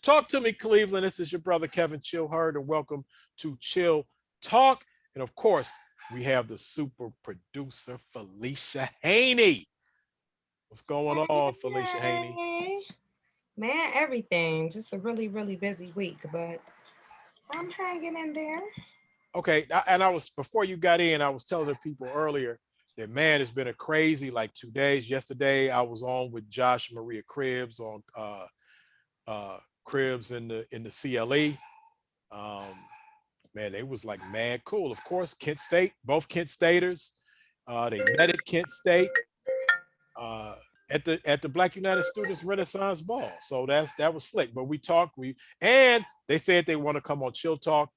Talk to me, Cleveland. This is your brother Kevin Chill Hurd, and welcome to Chill Talk. And of course, we have the super producer Felicia Haney. What's going on, Felicia Haney? Hey, man, everything. Just a really, really busy week, but I'm hanging in there. Okay, and I was before you got in, I was telling the people earlier that man, it's been a crazy like 2 days. Yesterday, I was on with Josh Maria Cribbs on Cribbs in the CLE. Um, Man, they was like mad cool. Of course, Kent State, both Kent Staters, they met at Kent State uh, at the Black United Students Renaissance Ball. So that was slick. But we talked, and they said they want to come on Chill Talk.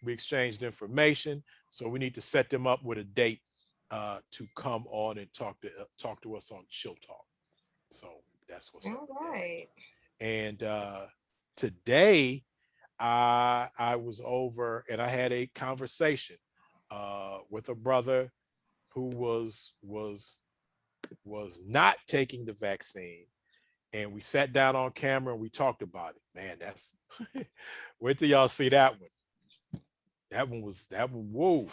We exchanged information, so we need to set them up with a date to come on and talk to us on Chill Talk. So that's what's up All with that. right. And today I was over and I had a conversation with a brother who was not taking the vaccine, and we sat down on camera and we talked about it. Man, that's wait till y'all see that one. That one. Whoa!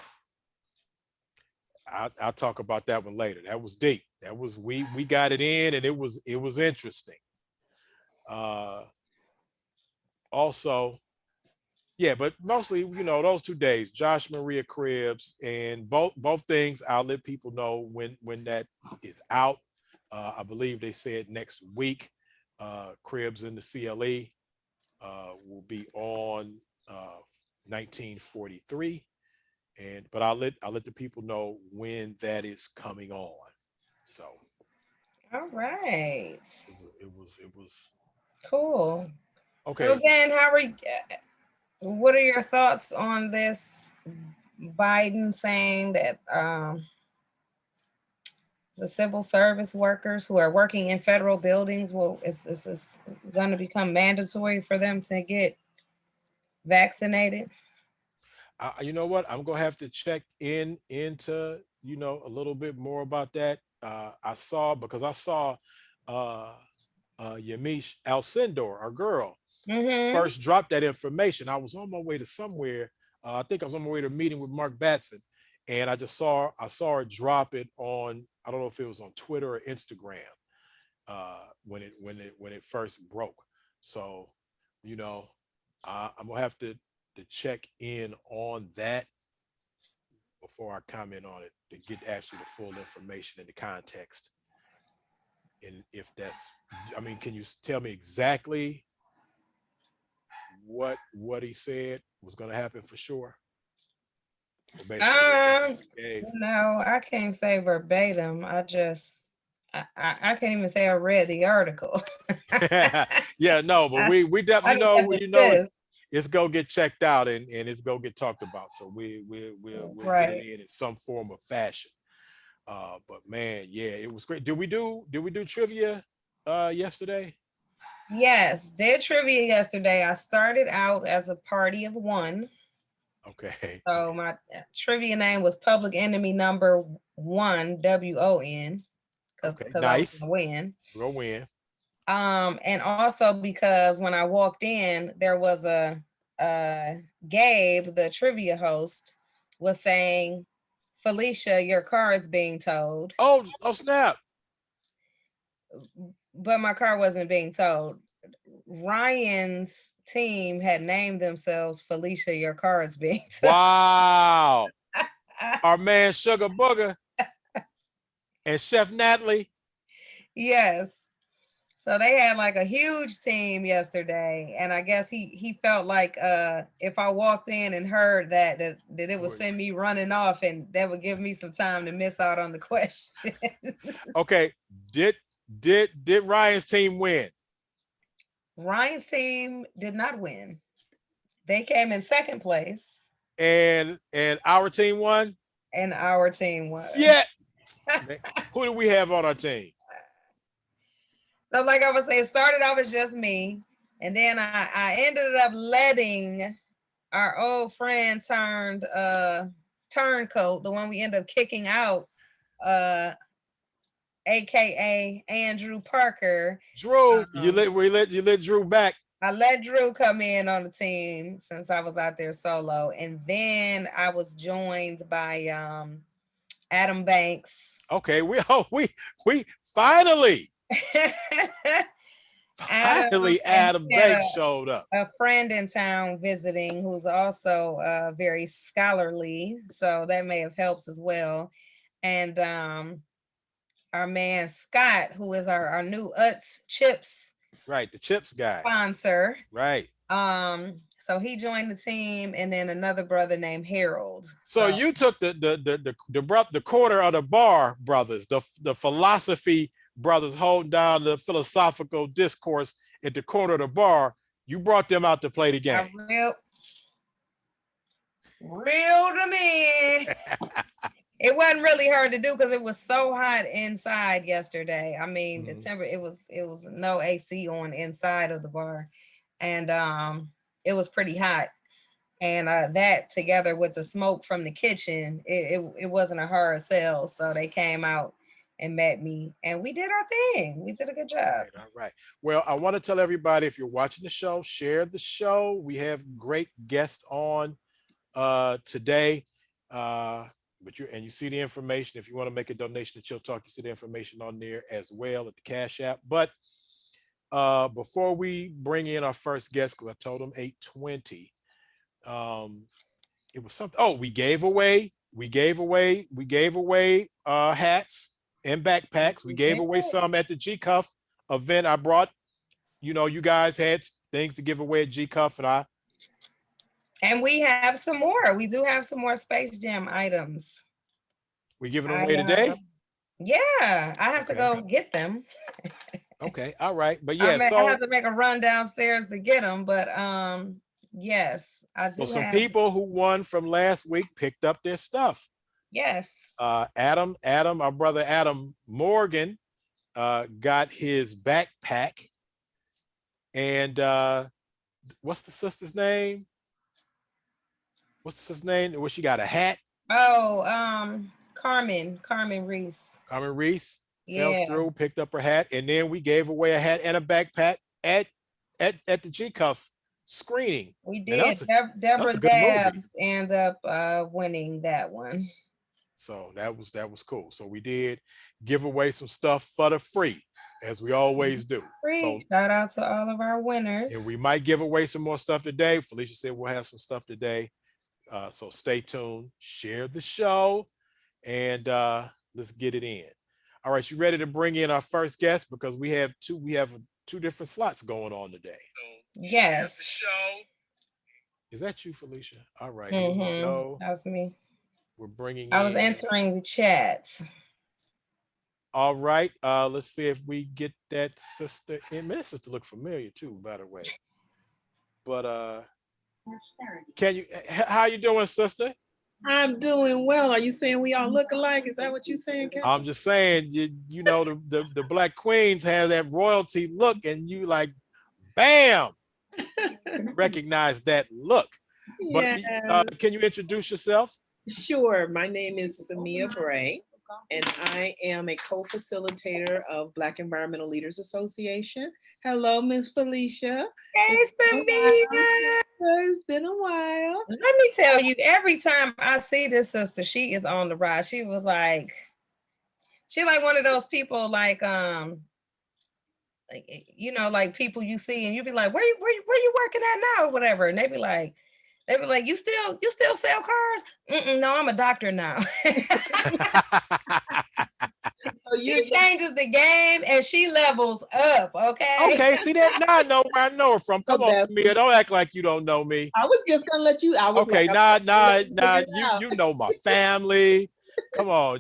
I'll talk about that one later. That was deep. That was we got it in, and it was interesting. Uh, Also, yeah, but mostly, those 2 days, Josh Maria Cribbs, and both things. I'll let people know when that is out. I believe they said next week. Cribbs in the CLE will be on 1943, and but I'll let the people know when that is coming on. So All right. it was Cool. So okay. then, what are your thoughts on this Biden saying that the civil service workers who are working in federal buildings will is this is going to become mandatory for them to get vaccinated? You know what? I'm gonna have to check into a little bit more about that. I saw uh, Yamiche Alcindor, our girl, Mm-hmm. first dropped that information. I was on my way to somewhere. I think I was on my way to a meeting with Mark Batson, and I saw her drop it on. I don't know if it was on Twitter or Instagram when it first broke. So, you know, I'm gonna have to check in on that before I comment on it to get actually the full information and the context. And if that's, I mean, can you tell me exactly what he said was going to happen for sure, or basically the information Um, he gave? no, I can't say verbatim. I can't even say I read the article. Yeah, no, but I, we I definitely just know have the it's gist. it's gonna get checked out and it's gonna get talked about. So we'll get it Right. in some form of fashion. But man, yeah, it was great. Did we do trivia yesterday? Yes, did trivia yesterday. I started out as a party of one. Okay. So my trivia name was Public Enemy Number One, WON, Okay. because I was Nice. gonna win. We'll win. And also because when I walked in, there was uh Gabe, the trivia host, was saying, Felicia, your car is being towed. Oh snap. But my car wasn't being towed. Ryan's team had named themselves Felicia, your car is being towed. Wow. Our man Sugar Booger and Chef Natalie. Yes. So they had like a huge team yesterday, and I guess he felt like if I walked in and heard that it would send me running off, and that would give me some time to miss out on the question. Okay. Did did Ryan's team win? Ryan's team did not win. They came in second place, And our team won? and our team won. Yeah. Man, who do we have on our team? So, like I was saying, it started off as just me, and then I ended up letting our old friend turned turncoat, the one we ended up kicking out, uh, aka Andrew Parker. Drew, you let Drew back. I let Drew come in on the team since I was out there solo, and then I was joined by Adam Banks. Okay, we finally Adam, and Adam he had Banks showed up. a friend in town visiting who's also very scholarly, so that may have helped as well. And our man Scott, who is our new Utz Chips Right, the chips guy. sponsor. Right. So he joined the team, and then another brother named Harold. So So you took the corner of the bar brothers, the philosophy brothers holding down the philosophical discourse at the corner of the bar. You brought them out to play the I game. reeled them in. It wasn't really hard to do because it was so hot inside yesterday. I mean, the temperature, it was no AC on inside of the bar, and it was pretty hot. And that together with the smoke from the kitchen, it wasn't a hard sell. So they came out and met me, and we did our thing. We did a good All job. right, all right. Well, I want to tell everybody, if you're watching the show, share the show. We have great guests on today. Uh, but you see the information. If you want to make a donation to Chill Talk, you see the information on there as well at the Cash App. But before we bring in our first guest, because I told them 8:20, um, it was something. Oh, we gave away hats and backpacks. We gave away some at the G Cuff event. I brought, you guys had things to give away at G Cuff, And we have some more. We do have some more Space Jam items. we giving them I away today. Yeah, I have to Okay. go get them. Okay. All right. But I yeah, mean, I have so to make a run downstairs to get them, but yes, I so do some have. people who won from last week picked up their stuff. Yes. Our brother Adam Morgan got his backpack. And what's the sister's name? What's the sister's name? Well, she got a hat. Oh, Carmen Reese. Carmen Reese fell Yeah, through, picked up her hat, and then we gave away a hat and a backpack at the G Cuff screening. we Man, that did. was a that was Deborah a good movie. Dabbs ends up winning that one. So that was cool. So we did give away some stuff for the free, as we always do. So Free. Shout out to all of our and winners. we might give away some more stuff today. Felicia said we'll have some stuff today. So stay tuned, share the show, and let's get it in. All right, you ready to bring in our first guest? Because we have two different slots going on today. Yes. Is that you, Felicia? All right, here we Mm-hmm. go. That was me. We're bringing I was in. entering the chats. All right, let's see if we get that sister in. Man, that sister look familiar too, by the way. But can you? How you doing, sister? I'm doing well. Are you saying we all look alike? Is that what you're saying, Captain? I'm just saying, the Black Queens have that royalty look, and you like, bam, recognize that look. But Yeah, can you introduce yourself? sure. My name is Samia Bray, and I am a co-facilitator of Black Environmental Leaders Association. Hello, Miss Felicia. Hey, It's been a Samia. while. It's been a while. Let me tell you, every time I see this sister, she is on the rise. She like one of those people like people you see and you be like, where you working at now or whatever. And they be like, you still sell cars? No, I'm a doctor now. So She changes the game and she levels up. Okay. Okay, see that? Now I know where I know her from. Come on, Mia. Don't act like you don't know me. I was just gonna let you. I was Okay, like, I'm gonna let you nah. figure it out. You know my family. Come on,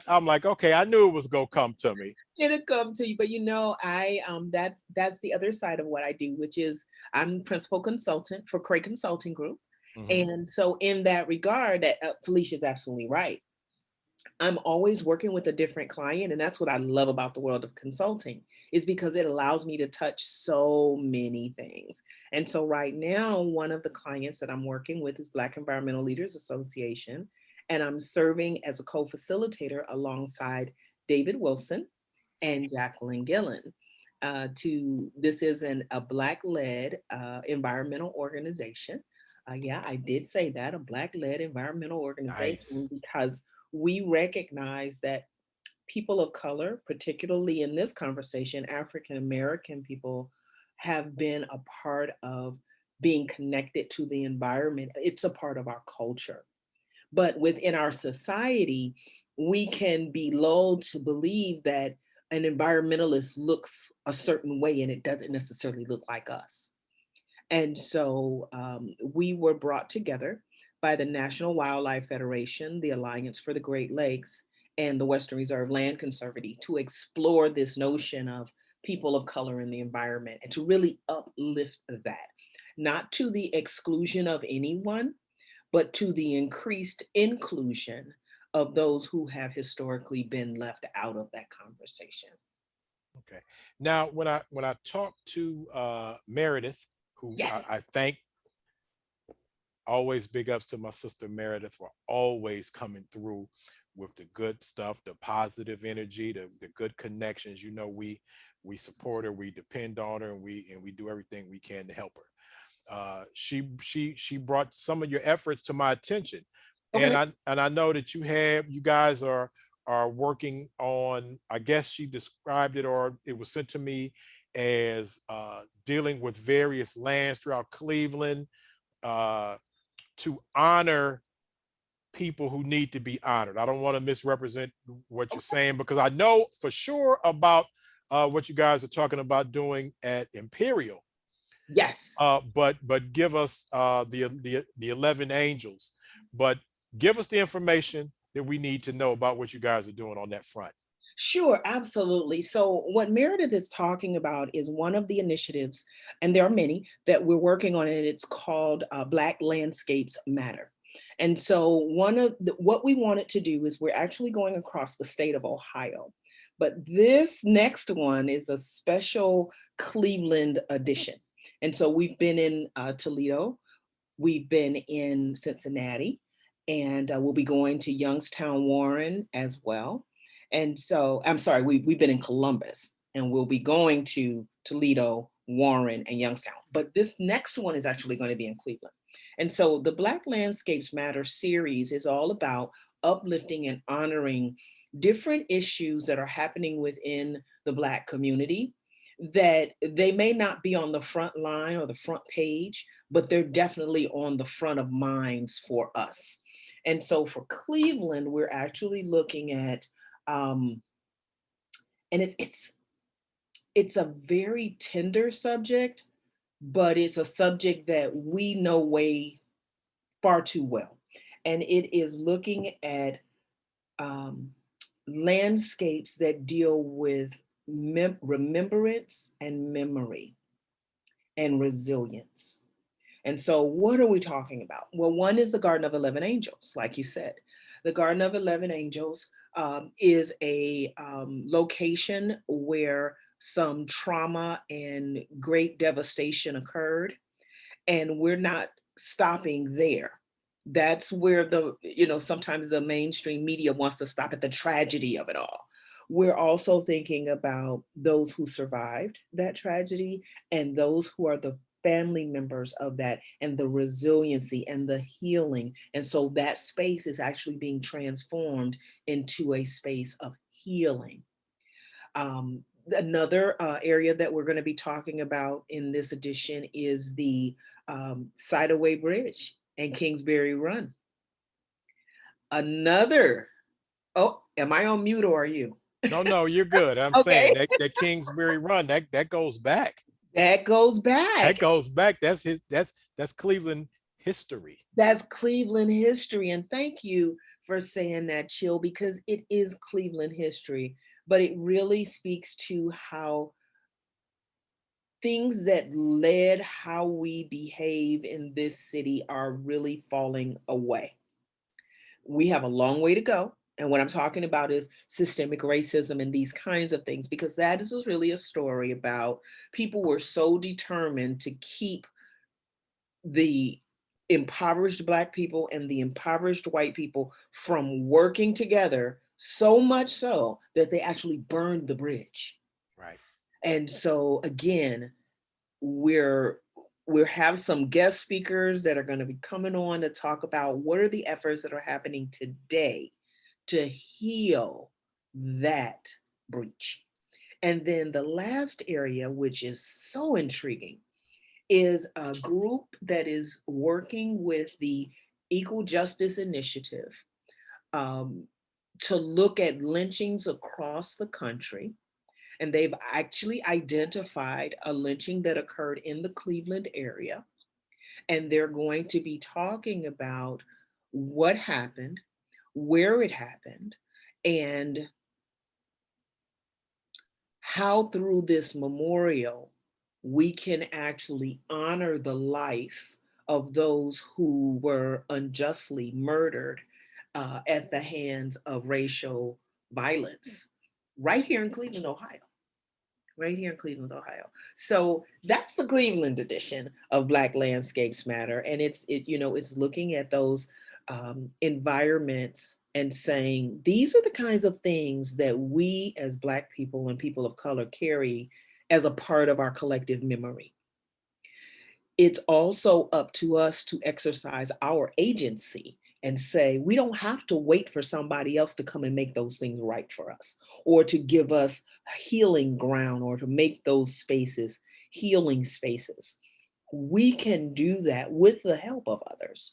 I'm like, okay, I knew it was gonna come to me. It'll come to you, but I that's the other side of what I do, which is I'm principal consultant for Cray Consulting Group. Mhm. And so in that regard, Felicia's absolutely right. I'm always working with a different client, and that's what I love about the world of consulting, is because it allows me to touch so many things. And so right now, one of the clients that I'm working with is Black Environmental Leaders Association, and I'm serving as a co-facilitator alongside David Wilson and Jacqueline Gillen. This is a Black-led environmental organization. Yeah, I did say that, a Black-led environmental Nice. organization, because we recognize that people of color, particularly in this conversation, African American people, have been a part of being connected to the environment. It's a part of our culture. But within our society, we can be lulled to believe that an environmentalist looks a certain way and it doesn't necessarily look like us. And so we were brought together by the National Wildlife Federation, the Alliance for the Great Lakes, and the Western Reserve Land Conservancy to explore this notion of people of color in the environment and to really uplift that, not to the exclusion of anyone, but to the increased inclusion of those who have historically been left out of that conversation. Okay. Now, when I talk to Meredith, who Yes. I thank, always big ups to my sister Meredith for always coming through with the good stuff, the positive energy, the good connections. You know, we support her, we depend on her, and we do everything we can to help her. She brought some of your efforts to my attention, and Okay. I know that you guys are working on, I guess she described it, or it was sent to me as dealing with various lands throughout Cleveland, uh, to honor people who need to be honored. I don't want to misrepresent what you're saying, because I know for sure about what you guys are talking about doing at Imperial. Yes. But give us the 11 angels. But give us the information that we need to know about what you guys are doing on that front. Sure, absolutely. So, what Meredith is talking about is one of the initiatives, and there are many that we're working on, and it's called Black Landscapes Matter. And so, what we wanted to do is we're actually going across the state of Ohio, but this next one is a special Cleveland edition. And so, we've been in Toledo, we've been in Cincinnati, and we'll be going to Youngstown, Warren as well. And so, I'm sorry, we've been in Columbus, and we'll be going to Toledo, Warren, and Youngstown. But this next one is actually going to be in Cleveland. And so the Black Landscapes Matter series is all about uplifting and honoring different issues that are happening within the Black community, that they may not be on the front line or the front page, but they're definitely on the front of minds for us. And so for Cleveland, we're actually looking at, um, and it's a very tender subject, but it's a subject that we know way far too well. And it is looking at um, landscapes that deal with remembrance and memory and resilience. And so, what are we talking about? Well, one is the Garden of 11 Angels, like you said. The Garden of 11 Angels is a location where some trauma and great devastation occurred, and we're not stopping there. That's where sometimes the mainstream media wants to stop at the tragedy of it all. We're also thinking about those who survived that tragedy and those who are the family members of that, and the resiliency and the healing. And so that space is actually being transformed into a space of healing. Another area that we're going to be talking about in this edition is the Sideaway Bridge and Kingsbury Run. Another, oh, am I on mute or are you? No, you're good. I'm saying Okay. that Kingsbury Run, that goes back. That goes That back. goes back. That's Cleveland history. That's Cleveland history. And thank you for saying that, Chill, because it is Cleveland history, but it really speaks to how things that led how we behave in this city are really falling away. We have a long way to go. And what I'm talking about is systemic racism and these kinds of things, because that is really a story about people were so determined to keep the impoverished Black people and the impoverished white people from working together, so much so that they actually burned the bridge. Right. And so again, we're we have some guest speakers that are going to be coming on to talk about what are the efforts that are happening today to heal that breach. And then the last area, which is so intriguing, is a group that is working with the Equal Justice Initiative, um, to look at lynchings across the country. And they've actually identified a lynching that occurred in the Cleveland area. And they're going to be talking about what happened, where it happened, and how through this memorial we can actually honor the life of those who were unjustly murdered at the hands of racial violence right here in Cleveland, Ohio. Right here in Cleveland, Ohio. So that's the Cleveland edition of Black Landscapes Matter, and it's looking at those environments and saying these are the kinds of things that we as Black people and people of color carry as a part of our collective memory. It's also up to us to exercise our agency and say, we don't have to wait for somebody else to come and make those things right for us, or to give us healing ground, or to make those spaces healing spaces. We can do that with the help of others,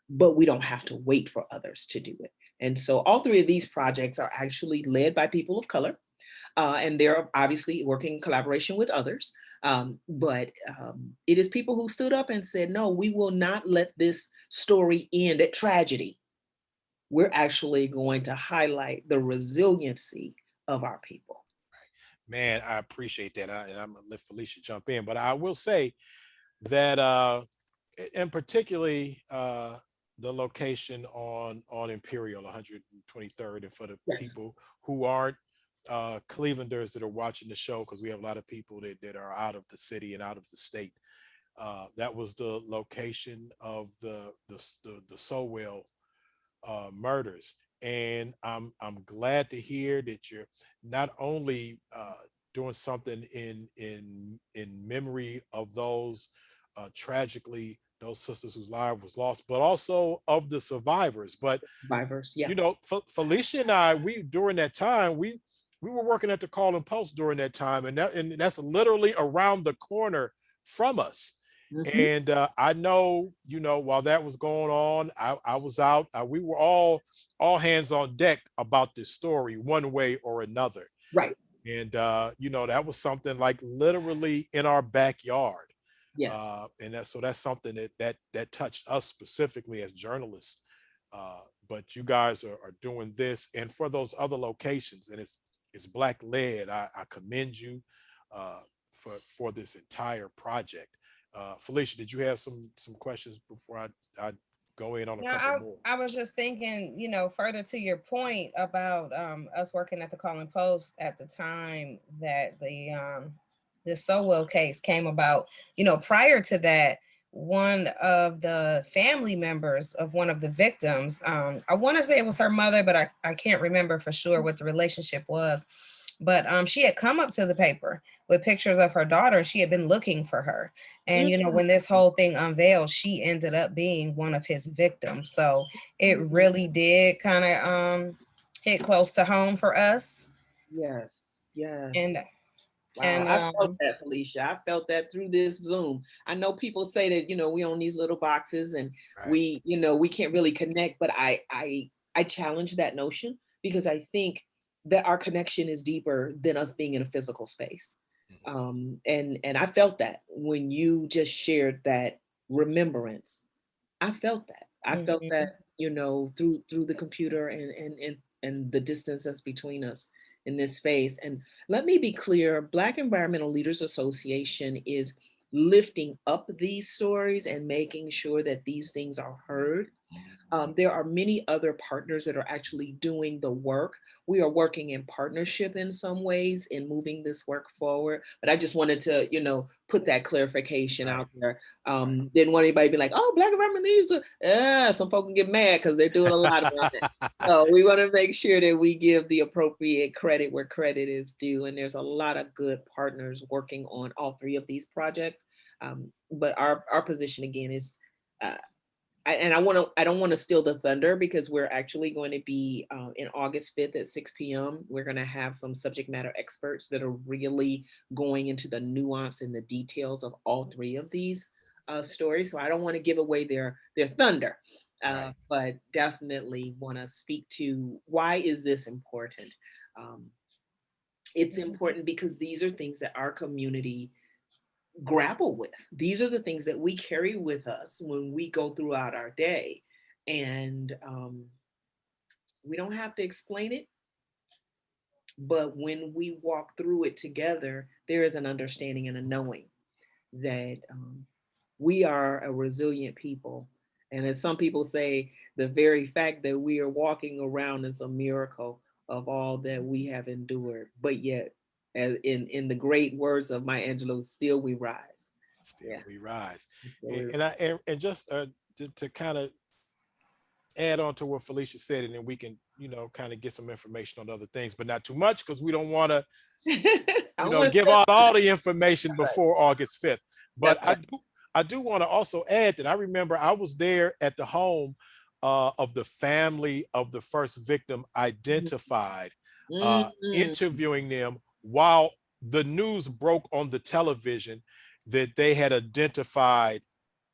but we don't have to wait for others to do it. And so all three of these projects are actually led by people of color, and they're obviously working in collaboration with others. But it is people who stood up and said, no, we will not let this story end at tragedy. We're actually going to highlight the resiliency of our people. Man, I appreciate that. And I'm gonna let Felicia jump in, but I will say that and particularly the location on Imperial 123rd, and for the Yes. people who aren't Clevelanders that are watching the show, because we have a lot of people that are out of the city and out of the state. That was the location of the Sowell murders, and I'm glad to hear that you're not only doing something in memory of those tragically those sisters whose life was lost, but also of the survivors. But Survivors. Yeah. you know, Felicia and I, we during that time we were working at the Call and Post during that time, and that's literally around the corner from us. Hmm. And I know, you know, while that was going on, I was out. We were all hands on deck about this story, one way or another. Right. And you know, that was something like literally in our backyard. Yes. And so that's something that touched us specifically as journalists. But you guys are doing this, and for those other locations, and it's Black led. I commend you uh, for this entire project. Felicia, did you have some questions before I go in on a No, couple more? I was just thinking, further to your point about us working at the Calling Post at the time that the Sowell case came about. Prior to that, one of the family members of one of the victims, I want to say it was her mother, but I can't remember for sure what the relationship was. But she had come up to the paper with pictures of her daughter. She had been looking for her. And, Mhm. when this whole thing unveiled, she ended up being one of his victims. So it really did kind of hit close to home for us. Yes. And, Yes. Wow, and, I felt that, Felicia. I felt that through this Zoom. I know people say that, we own these little boxes and Right. we can't really connect, but I challenge that notion because I think that our connection is deeper than us being in a physical space. Mhm. And I felt that when you just shared that remembrance. I felt that. I felt Mhm. that, through the computer and the distance that's between us in this space. And let me be clear, Black Environmental Leaders Association is lifting up these stories and making sure that these things are heard. There are many other partners that are actually doing the work. We are working in partnership in some ways in moving this work forward. But I just wanted to, put that clarification Right. out there. Right. Didn't want anybody to be like, oh, Black environment needs to, some folks can get mad because they're doing a lot around it. So we want to make sure that we give the appropriate credit where credit is due. And there's a lot of good partners working on all three of these projects. But our position again is, I don't want to steal the thunder because we're actually going to be in August 5th at 6 p.m. We're going to have some subject matter experts that are really going into the nuance and the details of all three of these stories. So I don't want to give away their thunder, Right. but definitely want to speak to why is this important. Um, it's important because these are things that our community grapple with. These are the things that we carry with us when we go throughout our day. And we don't have to explain it, but when we walk through it together, there is an understanding and a knowing that we are a resilient people. And as some people say, the very fact that we are walking around is a miracle of all that we have endured. But yet, as in the great words of Maya Angelou, still we rise. Still Yeah. we rise. Still And, we and just to kind of add on to what Felicia said, and then we can, kind of get some information on other things, but not too much because we don't want to, I don't want to give say out all the information before August 5th. But that's right. I do want to also add that I remember I was there at the home of the family of the first victim identified, Mhm. interviewing them while the news broke on the television that they had identified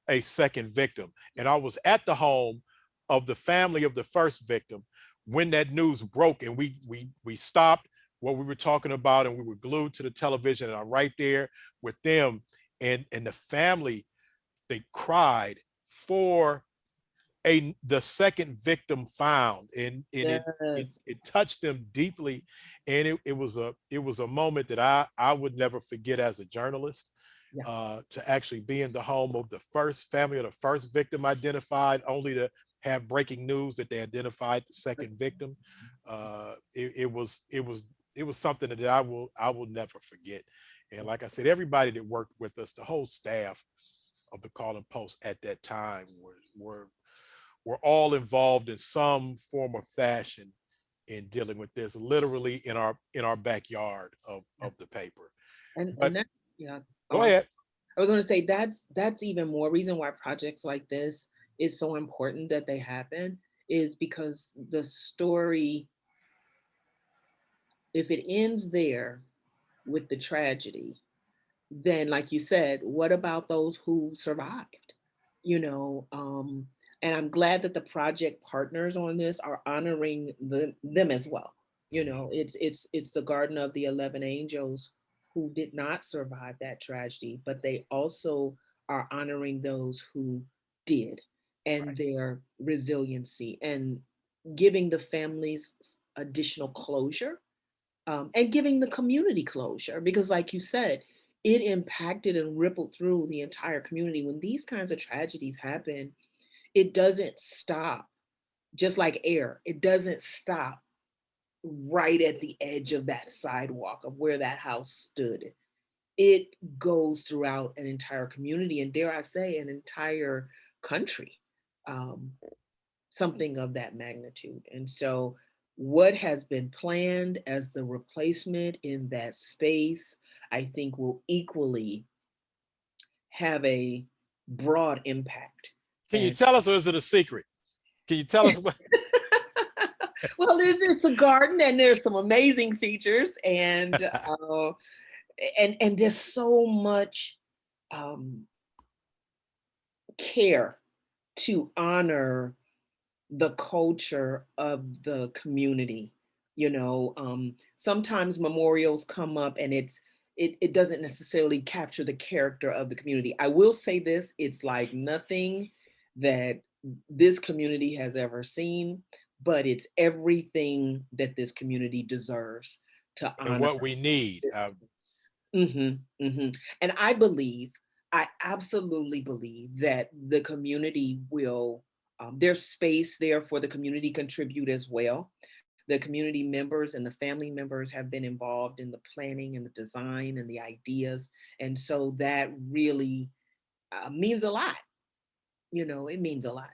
a second victim. And I was at the home of the family of the first victim when that news broke, and we stopped what we were talking about and we were glued to the television, and I'm right there with them, and the family, they cried for the second victim found, and Yes. it touched them deeply, and it was a moment that I would never forget as a journalist, Yeah. to actually be in the home of the first family of the first victim identified, only to have breaking news that they identified the second victim. It was something that I will never forget. And like I said, everybody that worked with us, the whole staff of the Calling Post at that time were all involved in some form or fashion in dealing with this, literally in our backyard Yeah. of the paper. And But that, yeah. go ahead. I was going to say that's even more reason why projects like this is so important that they happen is because the story, if it ends there with the tragedy, then like you said, what about those who survived? You know, and I'm glad that the project partners on this are honoring them as well. You Mhm. know, it's the Garden of the 11 Angels who did not survive that tragedy, but they also are honoring those who did and Right. their resiliency and giving the families additional closure, and giving the community closure because like you said, it impacted and rippled through the entire community. When these kinds of tragedies happen, it doesn't stop, just like air, it doesn't stop right at the edge of that sidewalk of where that house stood. It goes throughout an entire community and, dare I say, an entire country. um, Something of that magnitude. And so, what has been planned as the replacement in that space, I think will equally have a broad impact. Can you And tell us, or is it a secret? Can you tell us what? well, it's a garden and there's some amazing features, and there's so much um, care to honor the culture of the community. You know, sometimes memorials come up and it doesn't necessarily capture the character of the community. I will say this, it's like nothing that this community has ever seen, but it's everything that this community deserves to And honor. what we need? And I absolutely believe that the community will There's space there for the community contribute as well. The community members and the family members have been involved in the planning and the design and the ideas. And so that really means a lot. It means a lot.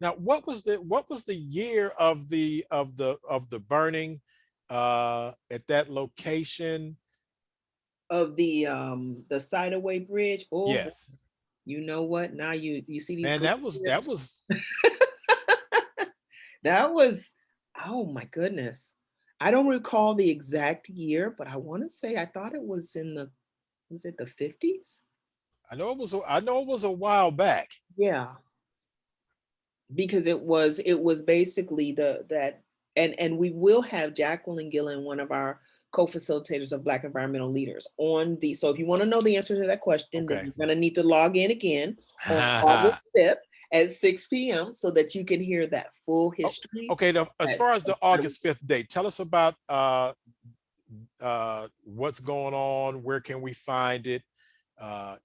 Now, what was the year of the burning at that location? Of the Sideway Bridge. Oh boy, Yes, you know what? Now you see these man, gray that hairs? was That was, oh my goodness. I don't recall the exact year, but I want to say I thought it was was it the 50s? I know it was a while back. Yeah, because it was basically that, and we will have Jacqueline Gillen, one of our co-facilitators of Black environmental leaders, on the, so if you want to know the answer to that question, then Okay. you're going to need to log in again on August 5th at 6 p.m. so that you can hear that full Oh, history. okay. As That far as the August 5th date, tell us about what's going on. Where can we find it?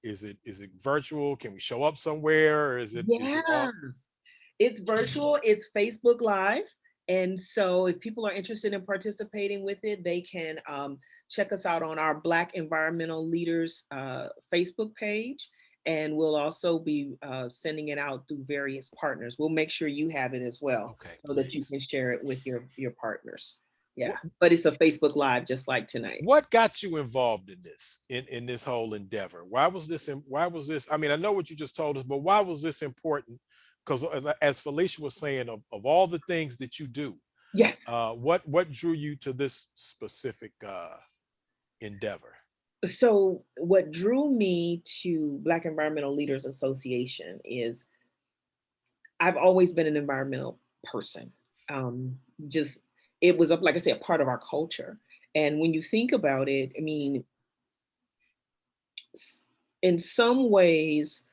Is it virtual? Can we show up somewhere, or is it Yeah, on? it's virtual, it's Facebook Live. And so if people are interested in participating with it, they can check us out on our Black Environmental Leaders Facebook page. And we'll also be sending it out through various partners. We'll make sure you have it as well Okay, so that you please. can share it with your partners. Yeah, What, but it's a Facebook Live just like tonight. what got you involved in this in this whole endeavor? Why was this? I mean, I know what you just told us, but why was this important? Because as Felicia was saying, of all the things that you do, Yes. what drew you to this specific endeavor? So what drew me to Black Environmental Leaders Association is I've always been an environmental person. Um, just it was up, like I said, a part of our culture. And when you think about it, I mean, in some ways,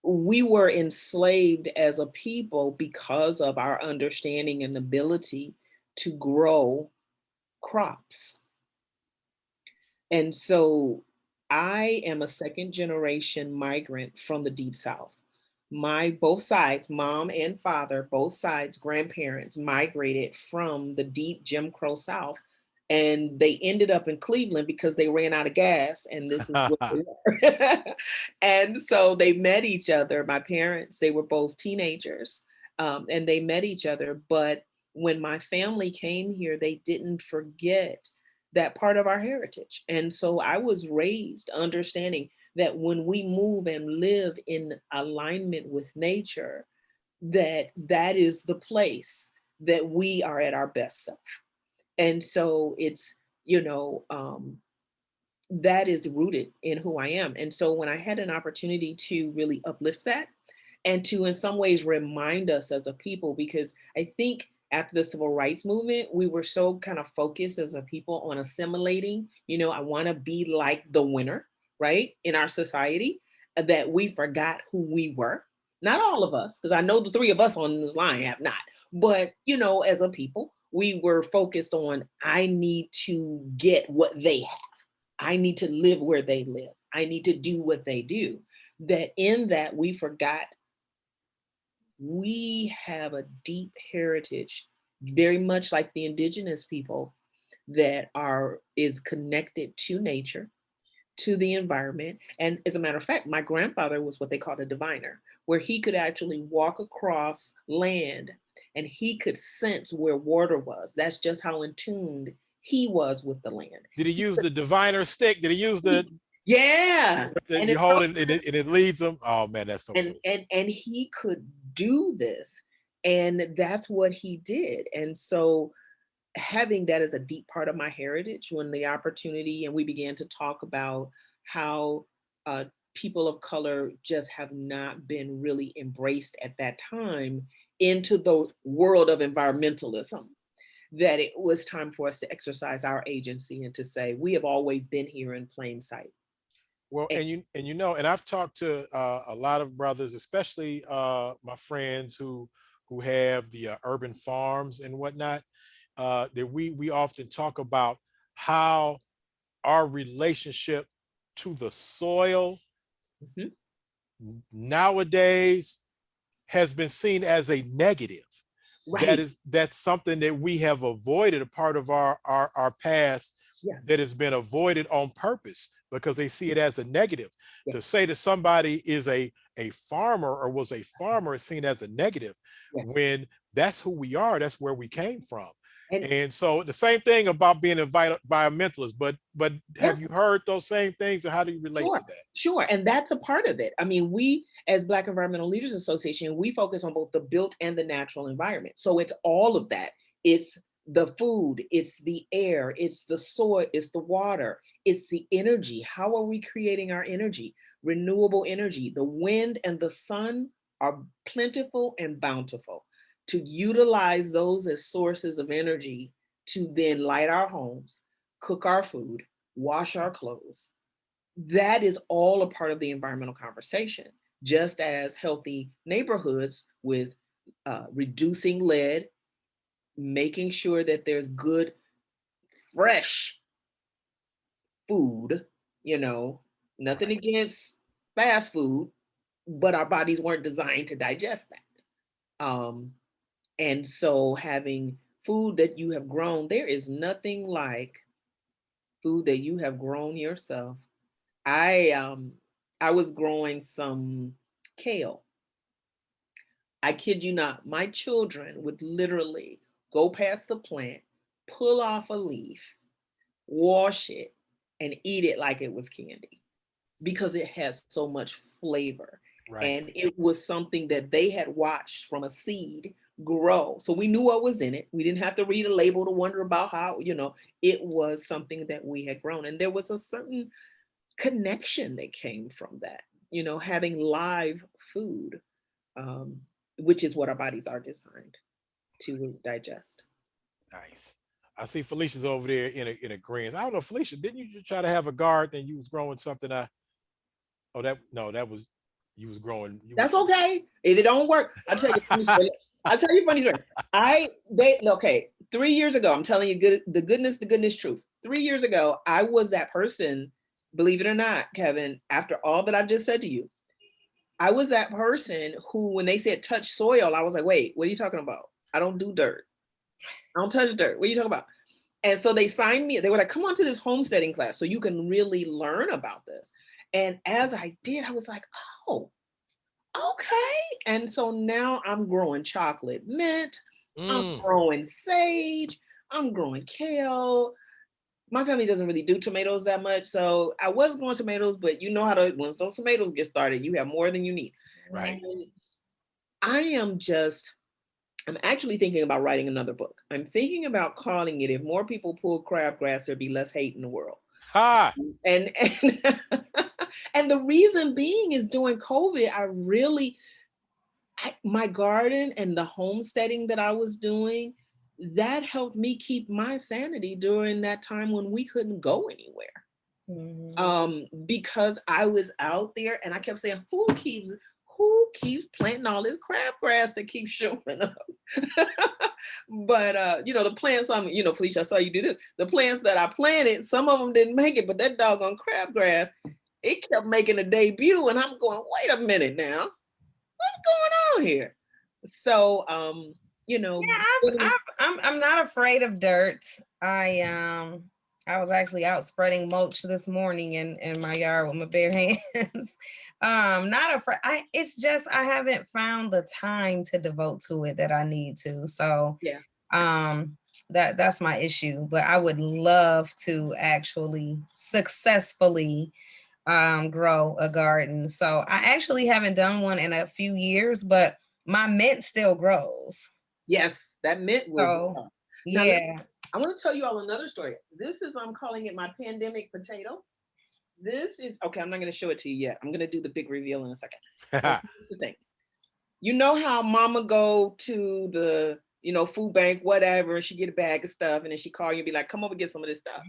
we were enslaved as a people because of our understanding and ability to grow crops. And so I am a second generation migrant from the Deep South. My both sides, mom and father, both sides, grandparents migrated from the deep Jim Crow South, and they ended up in Cleveland because they ran out of gas, and this is what they were. And so they met each other. My parents, they were both teenagers, and they met each other. But when my family came here, they didn't forget that part of our heritage. And so I was raised understanding that when we move and live in alignment with nature, that is the place that we are at our best self. And so it's, you know, that is rooted in who I am. And so when I had an opportunity to really uplift that and to, in some ways, remind us as a people, because I think after the civil rights movement, we were so kind of focused as a people on assimilating, I want to be like the winner, right, in our society, that we forgot who we were. Not all of us, because I know the three of us on this line have not, but, as a people, we were focused on, I need to get what they have. I need to live where they live. I need to do what they do. That in that we forgot we have a deep heritage, very much like the indigenous people, that is connected to nature, to the environment. And as a matter of fact, my grandfather was what they called a diviner, where he could actually walk across land and he could sense where water was. That's just how in tuned he was with the land. Did he use the diviner stick? Did he use the Yeah. that And you it's hold so, it and it leads them? Oh man, that's so and cool. and he could do this. And that's what he did. And so having that as a deep part of my heritage, when the opportunity and we began to talk about how people of color just have not been really embraced at that time into the world of environmentalism, that it was time for us to exercise our agency and to say, we have always been here in plain sight. Well, And and I've talked to a lot of brothers, especially my friends who have the urban farms and whatnot. That we often talk about how our relationship to the soil mhm, nowadays has been seen as a negative. Right. That's something that we have avoided, a part of our past that Yes. has been avoided on purpose because they see it as a negative. Yes. To say that somebody is a farmer or was a farmer is seen as a negative, Yes. when that's who we are, that's where we came from. And And so the same thing about being an environmentalist, but yeah, have you heard those same things, or how do you relate to sure, that? sure. And that's a part of it. I mean, we as Black Environmental Leaders Association, we focus on both the built and the natural environment. So it's all of that. It's the food, it's the air, it's the soil, it's the water, it's the energy. How are we creating our energy? Renewable energy. The wind and the sun are plentiful and bountiful. To utilize those as sources of energy to then light our homes, cook our food, wash our clothes, that is all a part of the environmental conversation, just as healthy neighborhoods with reducing lead, making sure that there's good, fresh food, you know, nothing Right. against fast food, but our bodies weren't designed to digest that. And so having food that you have grown, there is nothing like food that you have grown yourself. I was growing some kale. I kid you not, my children would literally go past the plant, pull off a leaf, wash it, and eat it like it was candy because it has so much flavor. Right. And it was something that they had watched from a seed grow. So we knew what was in it. We didn't have to read a label to wonder about how, it was something that we had grown. And there was a certain connection that came from that, having live food, um, which is what our bodies are designed to digest. Nice. I see Felicia's over there in a green. I don't know, Felicia, didn't you just try to have a garden and you was growing something? Oh, that no, that was you was growing. You was. That's okay. If it don't work, I tell you a funny story. Okay, 3 years ago, I'm telling you the goodness truth. 3 years ago, I was that person, believe it or not, Kevin, after all that I've just said to you, I was that person who, when they said touch soil, I was like, wait, what are you talking about? I don't do dirt. I don't touch dirt. What are you talking about? And so they signed me. They were like, come on to this homesteading class so you can really learn about this. And as I did, I was like, oh, okay. And so now I'm growing chocolate mint. I'm Mm, growing sage. I'm growing kale. My family doesn't really do tomatoes that much. So I was growing tomatoes, but you know how once those tomatoes get started, you have more than you need. right. And I am just, I'm actually thinking about writing another book. I'm thinking about calling it "If More People Pull Crabgrass, There'd Be Less Hate in the World." Ha. And and the reason being is during COVID, my garden and the homesteading that I was doing, that helped me keep my sanity during that time when we couldn't go anywhere. Mhm. Because I was out there and I kept saying, who keeps planting all this crabgrass that keeps showing up? But the plants Felicia, I saw you do this. The plants that I planted, some of them didn't make it, but that doggone crabgrass, it kept making a debut, and I'm going, wait a minute now, what's going on here? So you know, Yeah, I'm not afraid of dirt. I was actually out spreading mulch this morning in my yard with my bare hands. Not afraid. It's just I haven't found the time to devote to it that I need to. So yeah. um that's my issue. But I would love to actually successfully grow a garden. So I actually haven't done one in a few years, but my mint still grows. Yes, that mint will So grow. Now, yeah. I want to tell you all another story. This is, I'm calling it my pandemic potato. This is, okay, I'm not going to show it to you yet. I'm going to do the big reveal in a second. So here's the thing. You know how mama go to the, food bank, whatever, and she get a bag of stuff, and then she call you and be like, come over, get some of this stuff.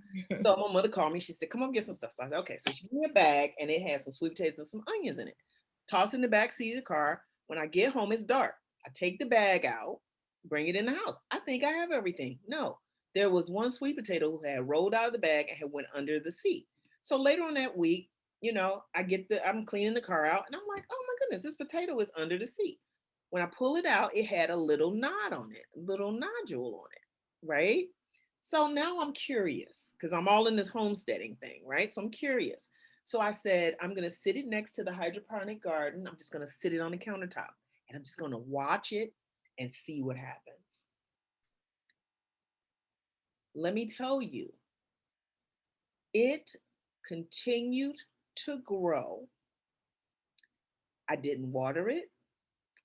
So my mother called me. She said, come over, get some stuff. So I said, okay. So she gave me a bag, and it had some sweet potatoes and some onions in it. Toss in the back seat of the car. When I get home, it's dark. I take the bag out, bring it in the house. I think I have everything. No, there was one sweet potato who had rolled out of the bag and had went under the seat. So later on that week, I'm cleaning the car out, and I'm like, oh my goodness, this potato is under the seat. When I pull it out, it had a little knot on it, a little nodule on it, right? So now I'm curious because I'm all in this homesteading thing, right? So I'm curious. So I said, I'm going to sit it next to the hydroponic garden. I'm just going to sit it on the countertop and I'm just going to watch it and see what happens. Let me tell you, it continued to grow. I didn't water it.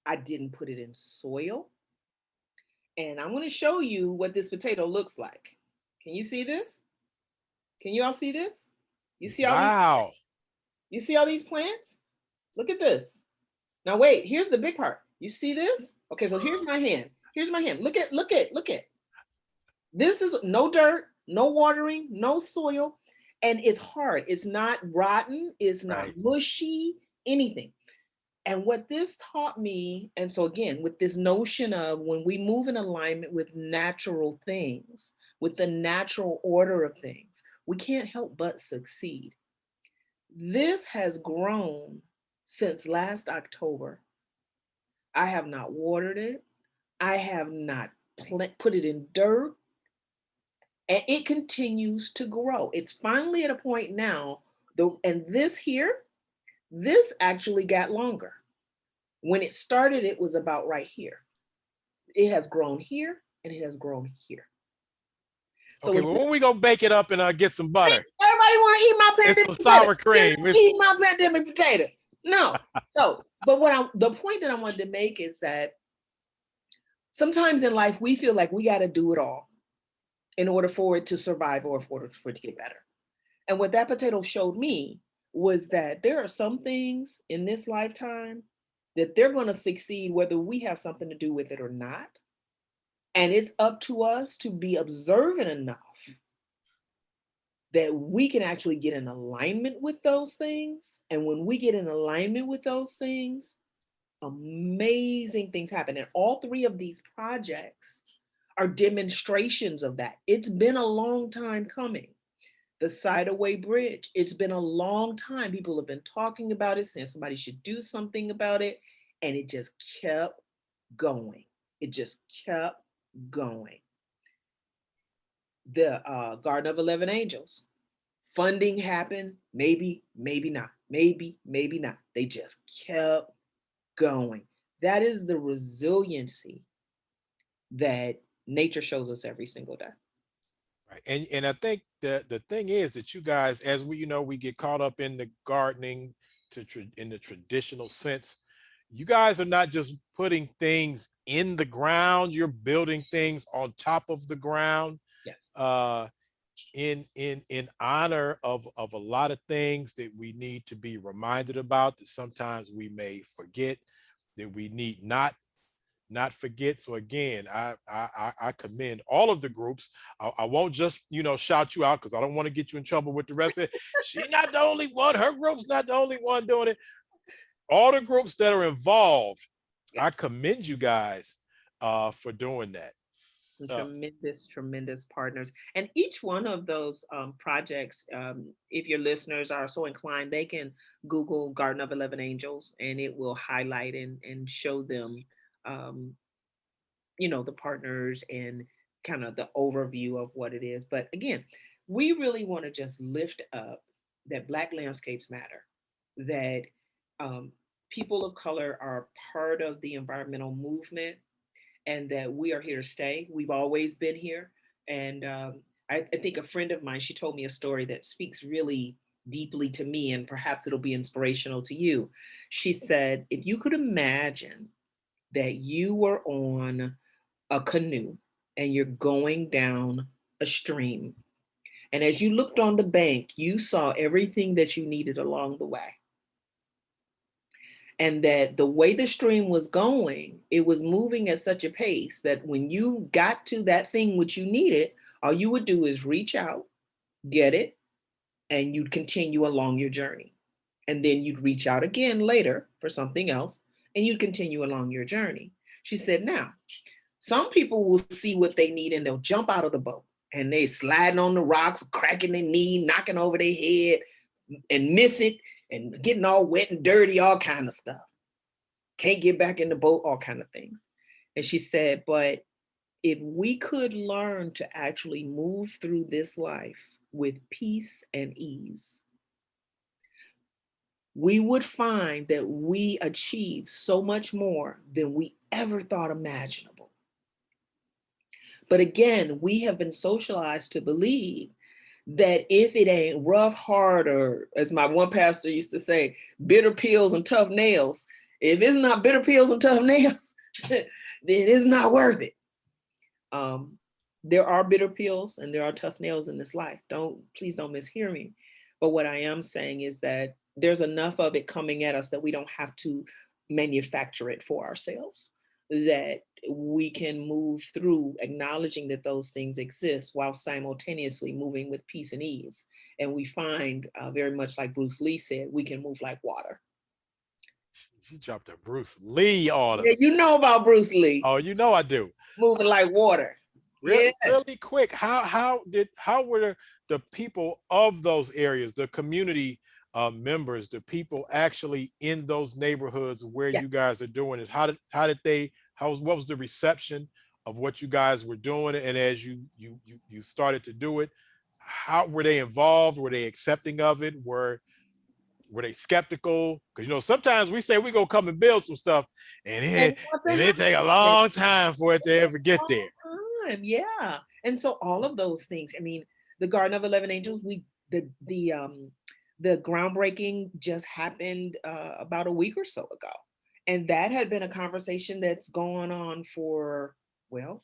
I didn't put it in soil. And I'm going to show you what this potato looks like. Can you see this? Can you all see this? You see all these? Wow. You see all these plants? Look at this. Now wait, here's the big part. You see this? Okay, so here's my hand. Here's my hand. Look at. This is no dirt, no watering, no soil, and it's hard. It's not rotten, it's not Right. mushy, anything. And what this taught me, and so again, with this notion of when we move in alignment with natural things, with the natural order of things, we can't help but succeed. This has grown since last October. I have not watered it. I have not put it in dirt. And it continues to grow. It's finally at a point now, and this here, this actually got longer. When it started, it was about right here. It has grown here and it has grown here. So Okay, well, when we gonna bake it up and get some butter? Everybody want to eat my It's pandemic some potato. sour cream. Eat my pandemic potato. No. So, but the point that I wanted to make is that sometimes in life we feel like we got to do it all in order for it to survive or for it to get better. And what that potato showed me was that there are some things in this lifetime that they're going to succeed whether we have something to do with it or not. And it's up to us to be observant enough that we can actually get in alignment with those things. And when we get in alignment with those things, amazing things happen. And all three of these projects are demonstrations of that. It's been a long time coming. The Sideaway Bridge, it's been a long time. People have been talking about it, saying somebody should do something about it. And it just kept going. It just kept going. The Garden of 11 Angels, funding happened, maybe not, maybe not. They just kept going. That is the resiliency that nature shows us every single day. Right. And I think the thing is that you guys, as we get caught up in the gardening in the traditional sense. You guys are not just putting things in the ground, you're building things on top of the ground. Yes. In honor of a lot of things that we need to be reminded about, that sometimes we may forget, that we need not forget. So again, I commend all of the groups. I won't just shout you out because I don't want to get you in trouble with the rest of it. She's not the only one. Her group's not the only one doing it. All the groups that are involved, yeah. I commend you guys for doing that. Tremendous partners. And each one of those projects, if your listeners are so inclined, they can Google Garden of 11 Angels and it will highlight and show them, the partners and kind of the overview of what it is. But again, we really want to just lift up that Black landscapes matter, that people of color are part of the environmental movement, and that we are here to stay. We've always been here. And I think a friend of mine, she told me a story that speaks really deeply to me, and perhaps it'll be inspirational to you. She said, if you could imagine that you were on a canoe and you're going down a stream, and as you looked on the bank, you saw everything that you needed along the way. And that the way the stream was going, it was moving at such a pace that when you got to that thing which you needed, all you would do is reach out, get it, and you'd continue along your journey. And then you'd reach out again later for something else, and you'd continue along your journey. She said, now, some people will see what they need and they'll jump out of the boat and they sliding on the rocks, cracking their knee, knocking over their head and miss it and getting all wet and dirty, all kind of stuff. can't get back in the boat, all kind of things. And she said, but if we could learn to actually move through this life with peace and ease, we would find that we achieve so much more than we ever thought imaginable. But again, we have been socialized to believe that if it ain't rough, hard, or as my one pastor used to say, bitter pills and tough nails, if it's not bitter pills and tough nails, then it's not worth it. There are bitter pills and there are tough nails in this life. Please don't mishear me. But what I am saying is that there's enough of it coming at us that we don't have to manufacture it for ourselves, that we can move through acknowledging that those things exist while simultaneously moving with peace and ease. And we find, very much like Bruce Lee said, we can move like water. She dropped a Bruce Lee on Yeah, us. you know about Bruce Lee. Oh, you know I do. Moving like water. Really, Yes. really quick. How were the people of those areas, the community members, the people actually in those neighborhoods where Yeah. you guys are doing it? What was the reception of what you guys were doing? And as you started to do it, how were they involved? Were they accepting of it? Were they skeptical? Because sometimes we say we're gonna come and build some stuff, and it take a long time for it to ever get there. Time, yeah. And so all of those things. I mean, the Garden of 11 Angels. The groundbreaking just happened about a week or so ago, and that had been a conversation that's gone on for, well,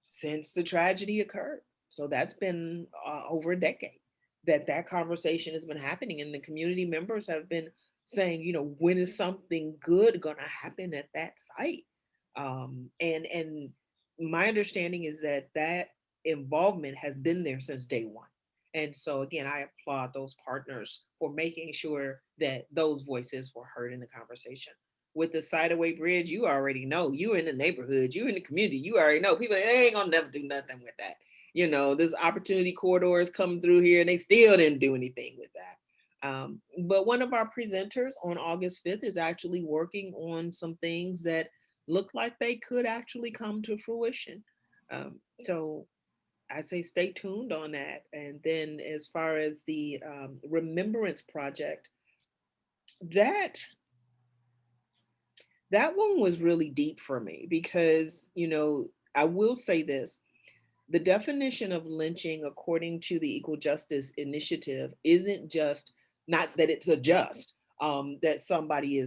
since the tragedy occurred. So that's been over a decade that conversation has been happening, and the community members have been saying, when is something good going to happen at that site? And my understanding is that involvement has been there since day one. And so again, I applaud those partners for making sure that those voices were heard in the conversation. With the Sideaway Bridge, you already know. You in the neighborhood, you in the community, you already know. People, they ain't gonna never do nothing with that. This opportunity corridor is coming through here, and they still didn't do anything with that. But one of our presenters on August 5th is actually working on some things that look like they could actually come to fruition. So I say stay tuned on that. And then as far as the Remembrance Project, that one was really deep for me because, I will say this. The definition of lynching, according to the Equal Justice Initiative, isn't just, not that it's a just, that somebody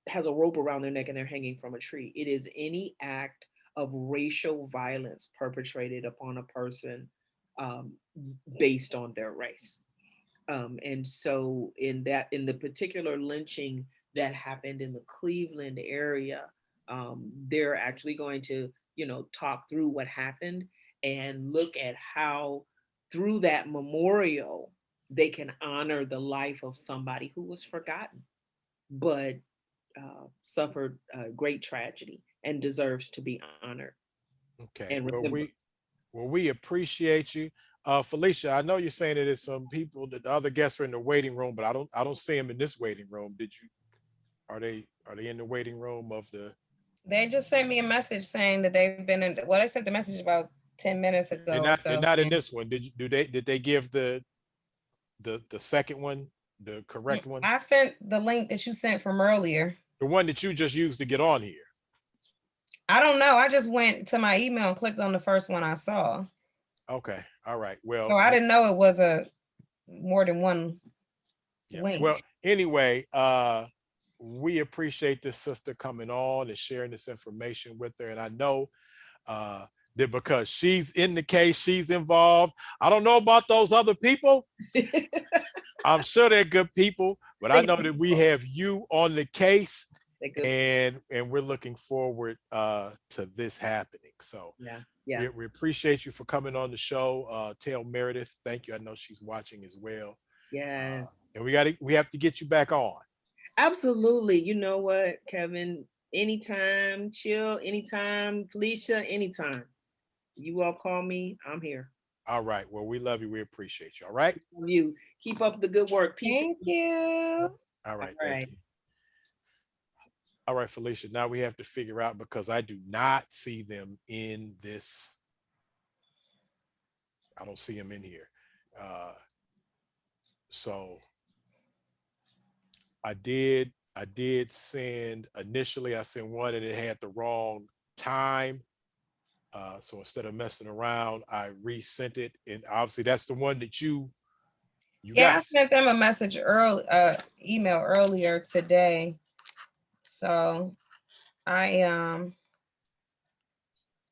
has a rope around their neck and they're hanging from a tree. It is any act of racial violence perpetrated upon a person um, based on their race. And so in the particular lynching that happened in the Cleveland area, they're actually going to, talk through what happened and look at how through that memorial they can honor the life of somebody who was forgotten, but suffered a great tragedy and deserves to be honored Okay. and Well, remembered. we appreciate you. Felicia, I know you're saying that there's some people that the other guests are in the waiting room, but I don't see them in this waiting room. Are they in the waiting room of the They just sent me a message saying that they've been in. Well, they sent the message about 10 minutes they're ago. not they're So not in this one. Did they give the second one, the correct one? I sent the link that you sent from earlier. The one that you just used to get on here. I don't know. I just went to my email and clicked on the first one I saw. Okay. All right. So Well, I didn't know it was a more than one yeah. Well, link. anyway, we appreciate this sister coming on and sharing this information with her. And I know uh that because she's in the case, she's involved. I don't know about those other people. I'm sure they're good people, but I They know that we have you on the case, good. and we're looking forward to this happening. So Yeah, yeah, we appreciate you for coming on the show. Tell Meredith, thank you. I know she's watching as well. yes. And we have to get you back on. Absolutely. You know what, Kevin? Anytime, chill, anytime, Felicia, anytime. You all call me, I'm here. All right. Well, we love you. We appreciate you. All right. Love you. Keep up the good work. Peace. Thank you. All All right. Thank right. you. All right, Felicia. Now we have to figure out because I do not see them in this. I don't see them in here. Uh, so I did send initially. I sent one and it had the wrong time. So instead of messing around, I resent it, and obviously that's the one that you Yeah, got. I sent them a message email earlier today. So I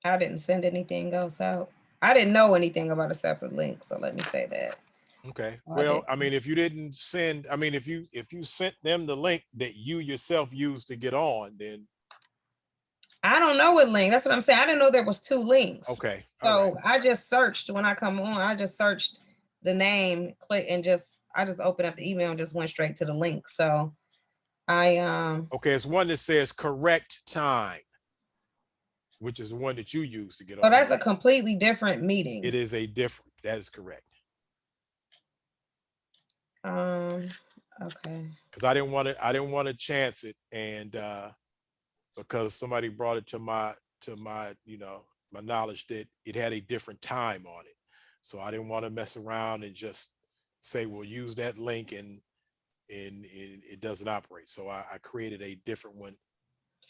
I didn't send anything else out. I didn't know anything about a separate link, so let me say that. Okay. I Well, did. I mean, if you didn't send, I mean, if you sent them the link that you yourself used to get on, then I don't know what link. That's what I'm saying. I didn't know there was two links. okay. All right. So I just searched when I come on. I just searched the name, click, and I just opened up the email and just went straight to the link. So I Okay, it's one that says correct time, which is the one that you use to get so on. that's a completely different meeting. It is a different. That is correct. Okay. Because I didn't want to chance it, and because somebody brought it to my my knowledge that it had a different time on it, so I didn't want to mess around and just say we'll use that link and it doesn't operate. So I created a different one,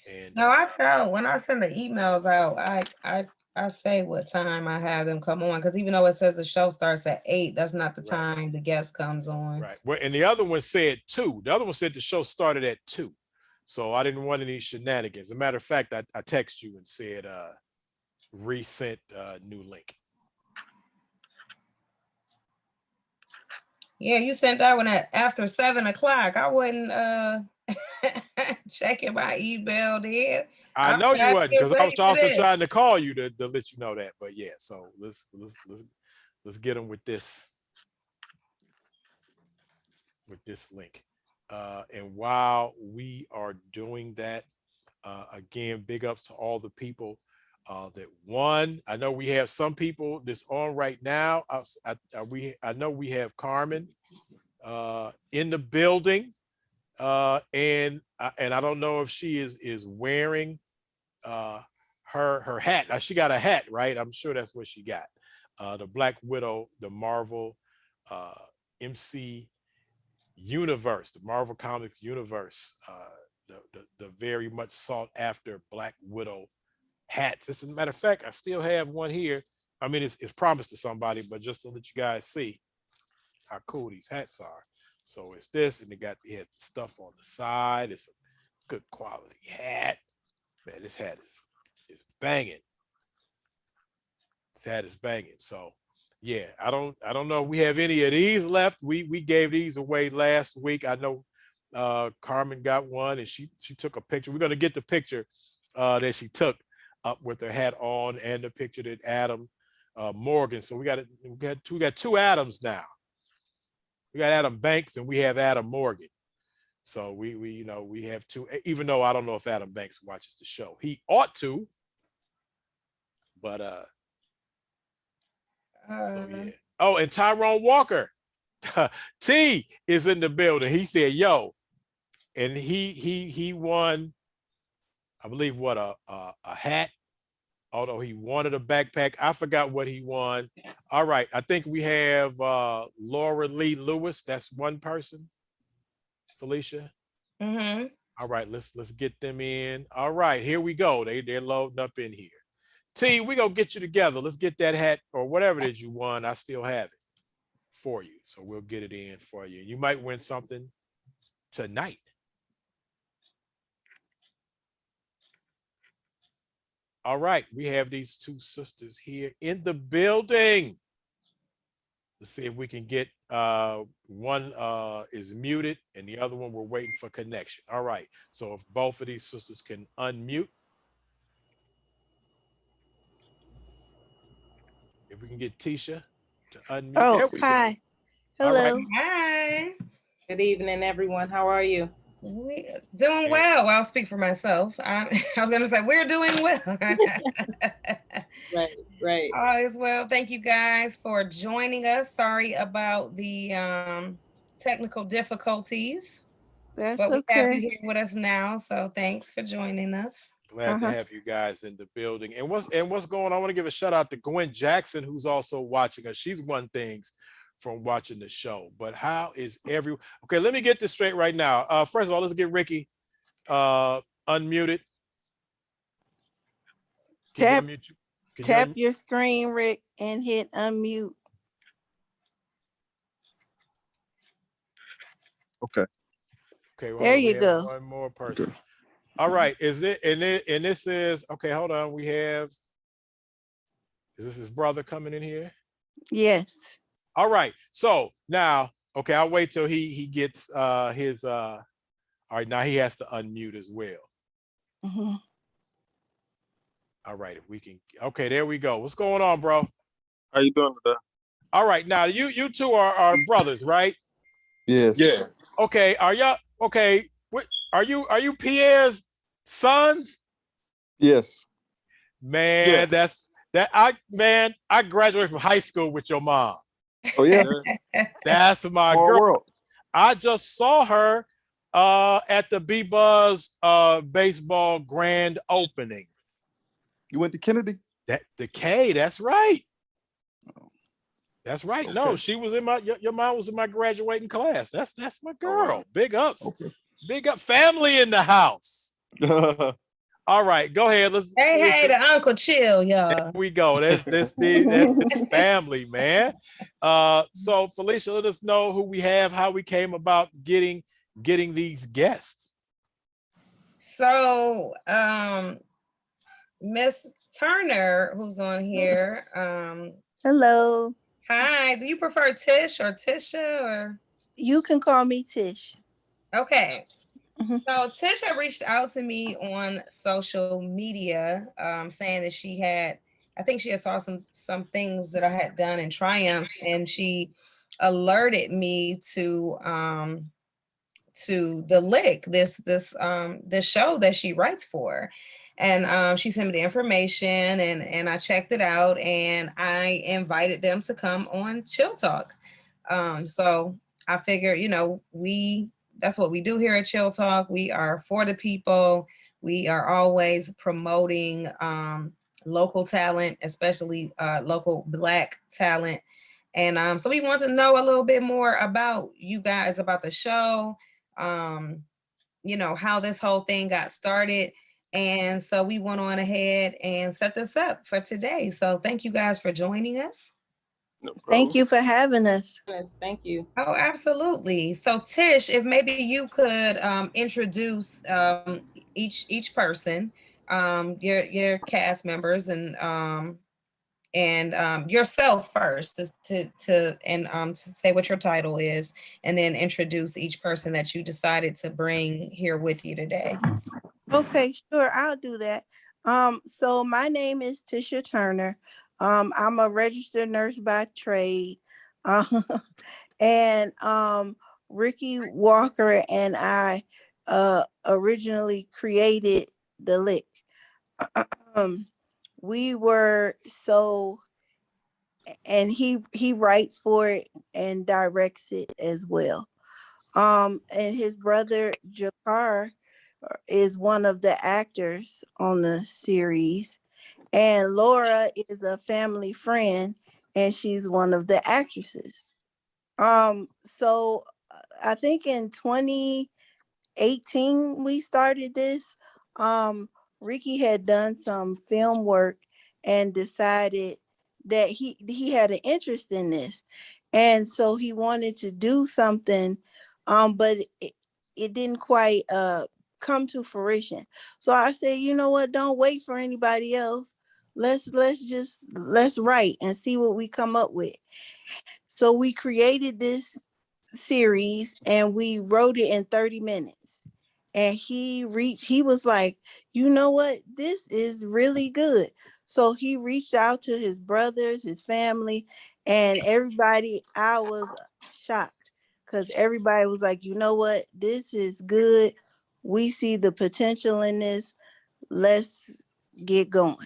and No, I tell when I send the emails out, I say what time I have them come on, because even though it says the show starts at 8, that's not the right, time the guest comes on. right. Well, and the other one said 2. The other one said the show started at 2. So I didn't want any shenanigans. As a matter of fact, I text you and said resent new link. Yeah, you sent that one at after 7 o'clock. I wouldn't checking my email there. I I'm know you happy wasn't to because I was wait for also this. trying to call you to let you know that. But yeah, so let's get them with this link. And while we are doing that, again, big ups to all the people that won. I know we have some people that's on right now. I know we have Carmen in the building, and I don't know if she is wearing uh, her hat. Now, she got a hat, right? I'm sure that's what she got. The Black Widow, the Marvel uh, MC universe, the Marvel Comics universe, the very much sought after Black Widow hats. As a matter of fact, I still have one here. I mean, it's promised to somebody, but just to let you guys see how cool these hats are. So it's this, and it has the stuff on the side. It's a good quality hat. Man, this hat is banging. This hat is banging. So yeah, I don't know if we have any of these left. We gave these away last week. I know Carmen got one and she took a picture. We're gonna get the picture that she took up with her hat on and the picture that Adam Morgan. So we got two Adams now. We got Adam Banks and we have Adam Morgan. So we have two, even though I don't know if Adam Banks watches the show. He ought to, but so yeah. Oh, and Tyrone Walker. T is in the building. He said, "Yo," and he won, I believe, what a hat. Although he wanted a backpack, I forgot what he won. All right, I think we have Laura Lee Lewis. That's one person. Felicia. Mm-hmm. All right, let's get them in. All right, here we go. They're loading up in here. T, we gonna get you together. Let's get that hat or whatever it is you won. I still have it for you, so we'll get it in for you. You might win something tonight. All right, we have these two sisters here in the building. Let's see if we can get one is muted and the other one we're waiting for connection. All right, so if both of these sisters can unmute, if we can get Tisha to unmute, Oh, there we go. hi. All right, Hello. Hi. Good evening, everyone. How are you? We doing and well. I'll speak for myself. I was gonna say we're doing well. Right, right. All is well. Thank you guys for joining us. Sorry about the technical difficulties. That's But we have you okay. here with us now, so thanks for joining us. Glad to Uh-huh. have you guys in the building. And what's going on? I want to give a shout out to Gwen Jackson, who's also watching us. She's won things from watching the show. But how is everyone? Okay, let me get this straight right now. First of all, let's get Ricky unmuted. Can you Tap unmute you? Can you tap your screen, Rick, and hit unmute. Okay. Okay, well, hold There on. We you have go. one more person. All right. Is it and this is okay, hold on. We have is this his brother coming in here? Yes. All right. So now, okay, I'll wait till he gets his all right, now he has to unmute as well. Mhm. All right, if we can okay, there we go. What's going on, bro? How you doing today? All right, now you two are brothers, right? Yes. Yeah. Okay, are y'all okay? What are you Pierre's sons? Yes. Man, Yeah. I graduated from high school with your mom. Oh yeah. That's my Small girl. world. I just saw her at the B-Buzz baseball grand opening. You went to Kennedy? That the K, that's right. That's right. No, Okay. she was in my your mom was in my graduating class. That's my girl. right. Big ups. Okay. Big up family in the house. All right, go ahead. Let's Hey, the Uncle Chill, y'all. Here we go. That's family, man. So Felicia, let us know who we have, how we came about getting these guests. So, Miss Turner, who's on here, Hello. hi. Do you prefer Tish or Tisha or? You can call me Tish. Okay. Mhm. So Tisha reached out to me on social media, saying that I think she had saw some things that I had done in Triumph, and she alerted me to the Lick, this show that she writes for. And she sent me the information, and I checked it out, and I invited them to come on Chill Talk. So I figured, that's what we do here at Chill Talk. We are for the people. We are always promoting local talent, especially local Black talent. And so we want to know a little bit more about you guys, about the show, um, how this whole thing got started. And so we went on ahead and set this up for today. So thank you guys for joining us. No problem. Thank you for having us. Thank you. Oh, absolutely. So Tish, if maybe you could introduce each person, your cast members, and yourself first, to say what your title is, and then introduce each person that you decided to bring here with you today. Okay, sure, I'll do that. So my name is Tisha Turner. I'm a registered nurse by trade. And Ricky Walker and I originally created the Lick. We were so, and he writes for it and directs it as well. And his brother Jakar is one of the actors on the series, and Laura is a family friend, and she's one of the actresses. So I think in 2018 we started this. Ricky had done some film work and decided that he had an interest in this, and so he wanted to do something, but it didn't quite come to fruition. So I said, you know what, don't wait for anybody else. Let's write and see what we come up with. So we created this series and we wrote it in 30 minutes. And he was like, you know what? This is really good. So he reached out to his brothers, his family, and everybody. I was shocked because everybody was like, you know what? This is good. We see the potential in this. Let's get going.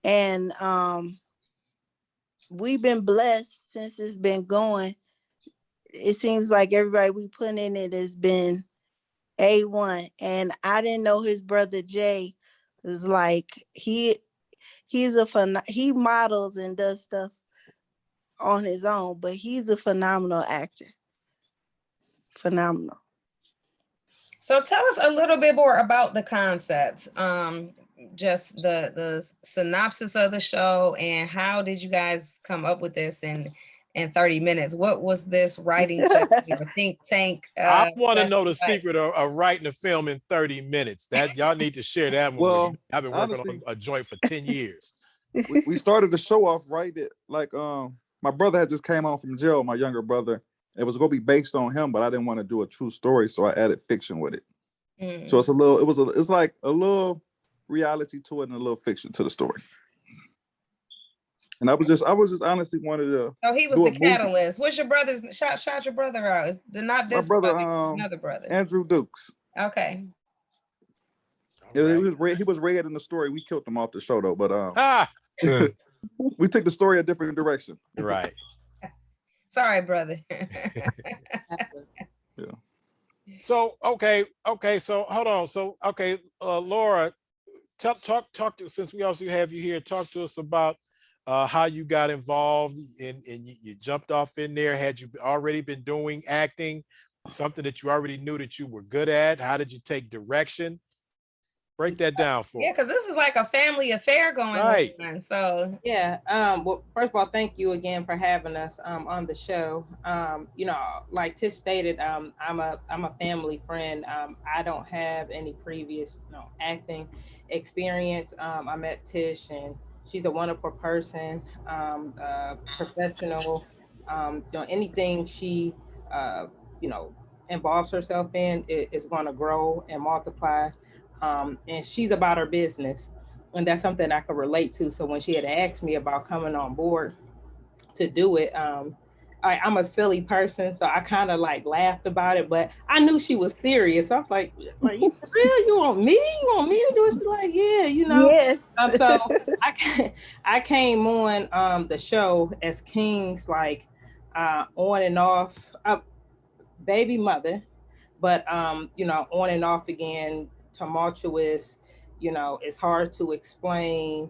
And we've been blessed since it's been going. It seems like everybody we put in it has been A1. And I didn't know his brother Jay was like, he models and does stuff on his own, but he's a phenomenal actor. Phenomenal. So tell us a little bit more about the concept. Just the synopsis of the show, and how did you guys come up with this in 30 minutes? What was this writing session or think tank? I want to know the like? secret of writing a film in 30 minutes. That y'all need to share that one with Well, me. I've been working honestly, on a joint for 10 years. we started the show off right at, like my brother had just came home from jail, my younger brother. It was gonna be based on him, but I didn't want to do a true story, so I added fiction with it. So it's like a little reality to it and a little fiction to the story. And I was just honestly wanted to. Oh, he was the catalyst. What's your brother's shout your brother out? Is not this my brother, another brother. Andrew Dukes. Okay. Right. He was red in the story. We killed him off the show though, but we took the story a different direction. Right. Sorry, brother. Yeah. So okay. So hold on. So okay, Laura, talk to, since we also have you here, talk to us about how you got involved and you jumped off in there. Had you already been doing acting, something that you already knew that you were good at? How did you take direction? Break that down for Yeah, because this is like a family affair going on. So yeah. Well, first of all, thank you again for having us on the show. You know, like Tish stated, I'm a family friend. I don't have any previous acting experience. I met Tish, and she's a wonderful person, professional. Anything she involves herself in is going to grow and multiply. And she's about her business, and that's something I could relate to. So when she had asked me about coming on board to do it, I'm a silly person, so I kind of like laughed about it, but I knew she was serious. So I was like, for real? You want me? You want me to do it? Like, yeah, Yes. So I came on the show as King's like on and off baby mother, but on and off again, tumultuous, it's hard to explain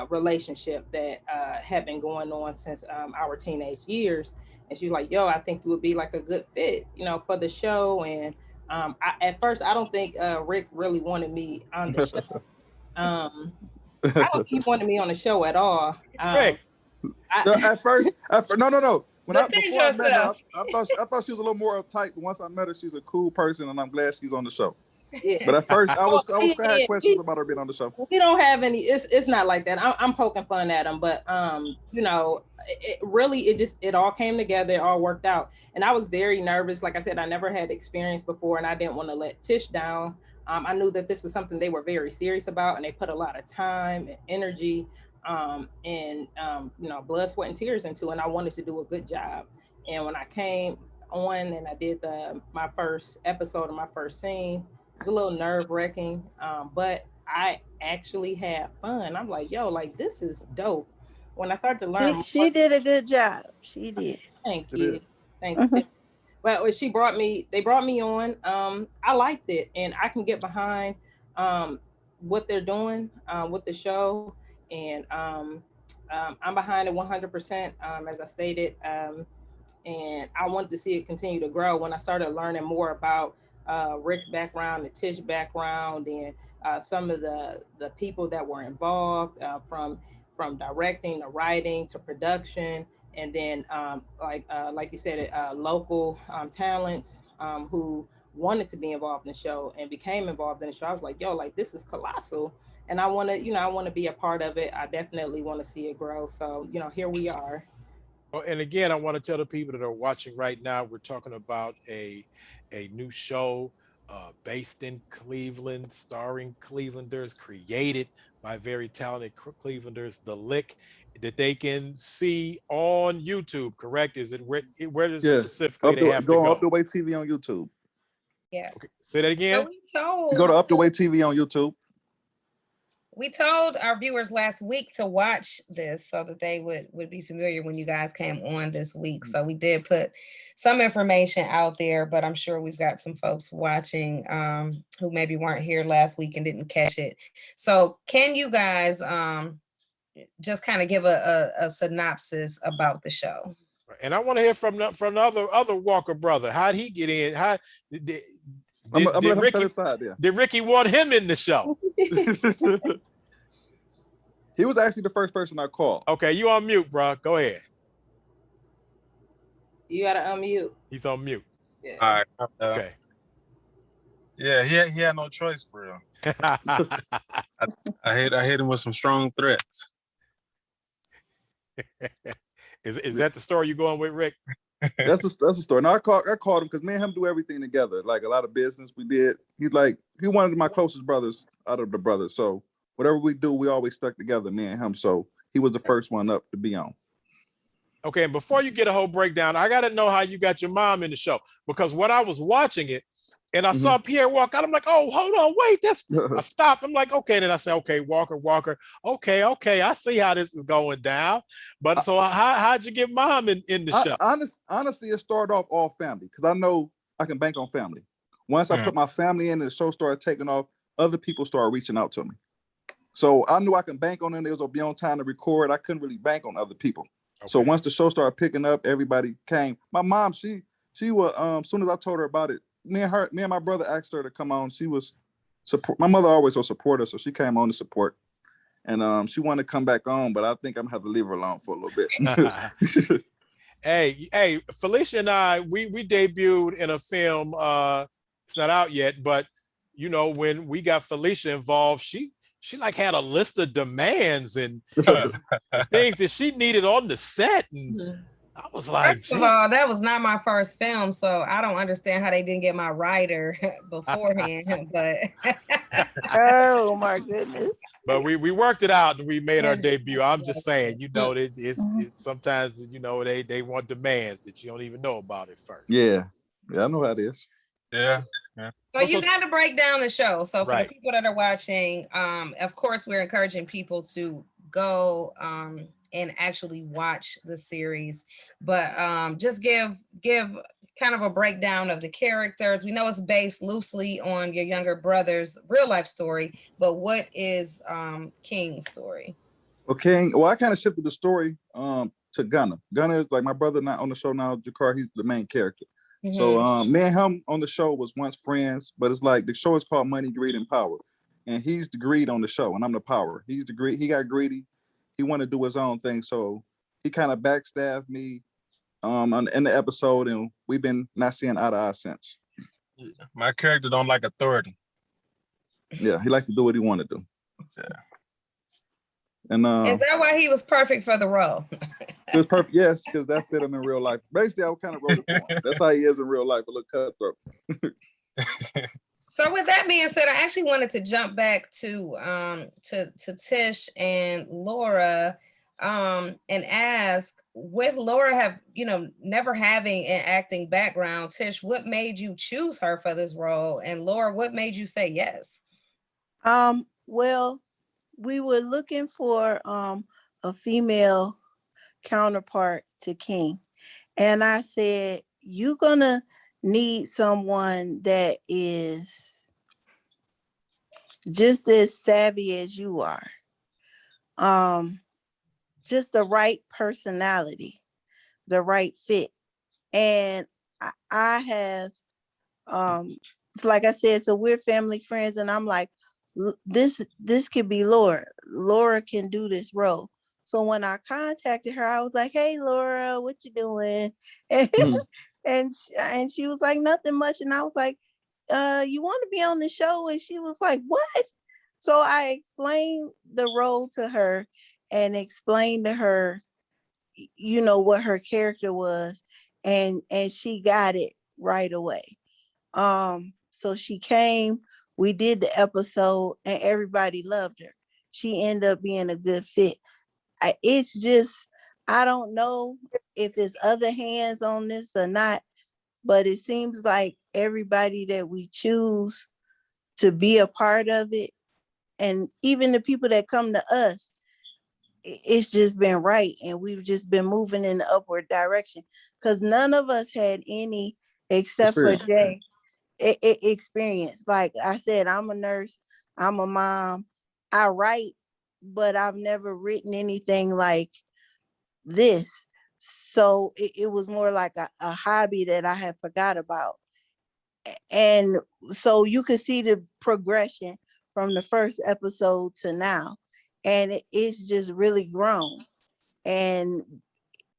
relationship that had been going on since our teenage years. And she's like, yo, I think you would be like a good fit, for the show. And at first, I don't think Rick really wanted me on the show. I don't think he wanted me on the show at all. Rick. At first, no. Before I met her, I thought she was a little more uptight. But once I met her, she's a cool person, and I'm glad she's on the show. Yeah. But at first, I had questions about her being on the show. We don't have any. It's not like that. I'm poking fun at him, but it all came together. It all worked out, and I was very nervous. Like I said, I never had experience before, and I didn't want to let Tish down. I knew that this was something they were very serious about, and they put a lot of time and energy. Blood, sweat, and tears into, and I wanted to do a good job. And when I came on and I did my first episode of my first scene, it was a little nerve-wracking, but I actually had fun. I'm like, yo, like this is dope. When I started to learn, she did a good job. She did. Thank you. Well, they brought me on. I liked it, and I can get behind what they're doing with the show. And I'm behind it 100%, as I stated. And I wanted to see it continue to grow. When I started learning more about Rick's background, the Tish background, and some of the people that were involved, from directing to writing to production, and then like you said, local talents who wanted to be involved in the show and became involved in the show. I was like, yo, like this is colossal. And I want to be a part of it. I definitely want to see it grow. So, here we are. Well, and again, I want to tell the people that are watching right now, we're talking about a new show based in Cleveland, starring Clevelanders, created by very talented Clevelanders, The Lick, that they can see on YouTube, correct? Is it where specifically they have to go? Up the Way TV on YouTube. Yeah. Okay. Say that again. So you go to Up the Way TV on YouTube. We told our viewers last week to watch this so that they would be familiar when you guys came on this week. So we did put some information out there, but I'm sure we've got some folks watching who maybe weren't here last week and didn't catch it. So can you guys just kind of give a synopsis about the show? And I want to hear from the other Walker brother. How'd he get in? How did I'm gonna let him set Ricky, his side there. did Ricky want him in the show? He was actually the first person I called. Okay, you on mute, bro. Go ahead. You gotta unmute. He's on mute. Yeah. All right. Okay. Yeah, he had no choice for real. I hit him with some strong threats. Is that the story you going with, Rick? That's the story. Now I called him because me and him do everything together. Like a lot of business we did. He one of my closest brothers out of the brothers. So whatever we do, we always stuck together, me and him. So he was the first one up to be on. Okay, and before you get a whole breakdown, I got to know how you got your mom in the show, because when I was watching it and I saw Pierre walk out, I'm like, oh, hold on, wait, I stopped. I'm like, okay. Then I said, okay, Walker. Okay. I see how this is going down. But so how'd you get mom in the show? Honestly, it started off all family because I know I can bank on family. Once I put my family in and the show started taking off, other people started reaching out to me. So I knew I can bank on them. They was gonna be on time to record. I couldn't really bank on other people. Okay. So once the show started picking up, everybody came. My mom, she was as soon as I told her about it, me and my brother asked her to come on. She was support. My mother always was supporter, so she came on to support. And she wanted to come back on, but I think I'm gonna have to leave her alone for a little bit. Hey, Felicia and I, we debuted in a film. It's not out yet, but you know, when we got Felicia involved, she like had a list of demands and things that she needed on the set, and I was like, first of all, that was not my first film, so I don't understand how they didn't get my writer beforehand. But oh my goodness! But we worked it out and we made our debut. I'm just saying, you know, it's sometimes, you know, they want demands that you don't even know about at first. Yeah, I know how it is. Yeah. So you got to break down the show. So for right. the people that are watching, of course, we're encouraging people to go and actually watch the series, but just give kind of a breakdown of the characters. We know it's based loosely on your younger brother's real life story, but what is King's story? Well, King, I kind of shifted the story to Gunna. Gunna is like my brother, not on the show now, Jakar, he's the main character. Mm-hmm. So me and him on the show was once friends, but it's like the show is called Money, Greed, and Power. And he's the greed on the show, and I'm the power. He's the greed. He got greedy. He wanted to do his own thing. So he kind of backstabbed me in the episode, and we've been not seeing eye to eye since. Yeah. My character don't like authority. Yeah, he liked to do what he wanted to do. Yeah. And is that why he was perfect for the role? It was perfect, yes, because that fit him in real life. Basically, I kind of wrote it for him. That's how he is in real life, a little cutthroat. So with that being said, I actually wanted to jump back to Tish and Laura and ask, with Laura never having an acting background, Tish, what made you choose her for this role? And Laura, what made you say yes? Well, we were looking for a female counterpart to King. And I said, you're gonna need someone that is just as savvy as you are. Just the right personality, the right fit. And I have, like I said, so we're family friends, and I'm like, this could be Laura. Laura can do this role. So when I contacted her, I was like, hey, Laura, what you doing? And she was like, nothing much. And I was like, you want to be on the show? And she was like, what? So I explained the role to her and explained to her, what her character was. And she got it right away. So she came, we did the episode, and everybody loved her. She ended up being a good fit. It's just, I don't know if there's other hands on this or not, but it seems like everybody that we choose to be a part of it, and even the people that come to us, it's just been right, and we've just been moving in the upward direction, because none of us had any, except for Experience. Jay, experience. Like I said, I'm a nurse, I'm a mom, I write, but I've never written anything like this. So it was more like a hobby that I had forgot about. And so you could see the progression from the first episode to now, and it's just really grown, and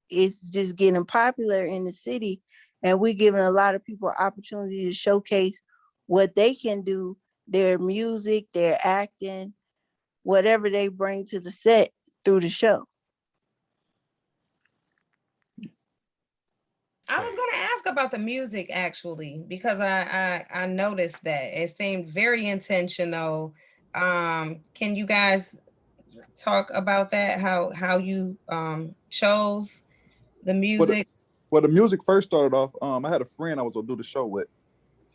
it's just getting popular in the city, and we're giving a lot of people opportunity to showcase what they can do, their music, their acting, whatever they bring to the set through the show. I was going to ask about the music actually, because I noticed that it seemed very intentional. Can you guys talk about that? How you chose the music? Well, the music first started off. I had a friend I was gonna do the show with,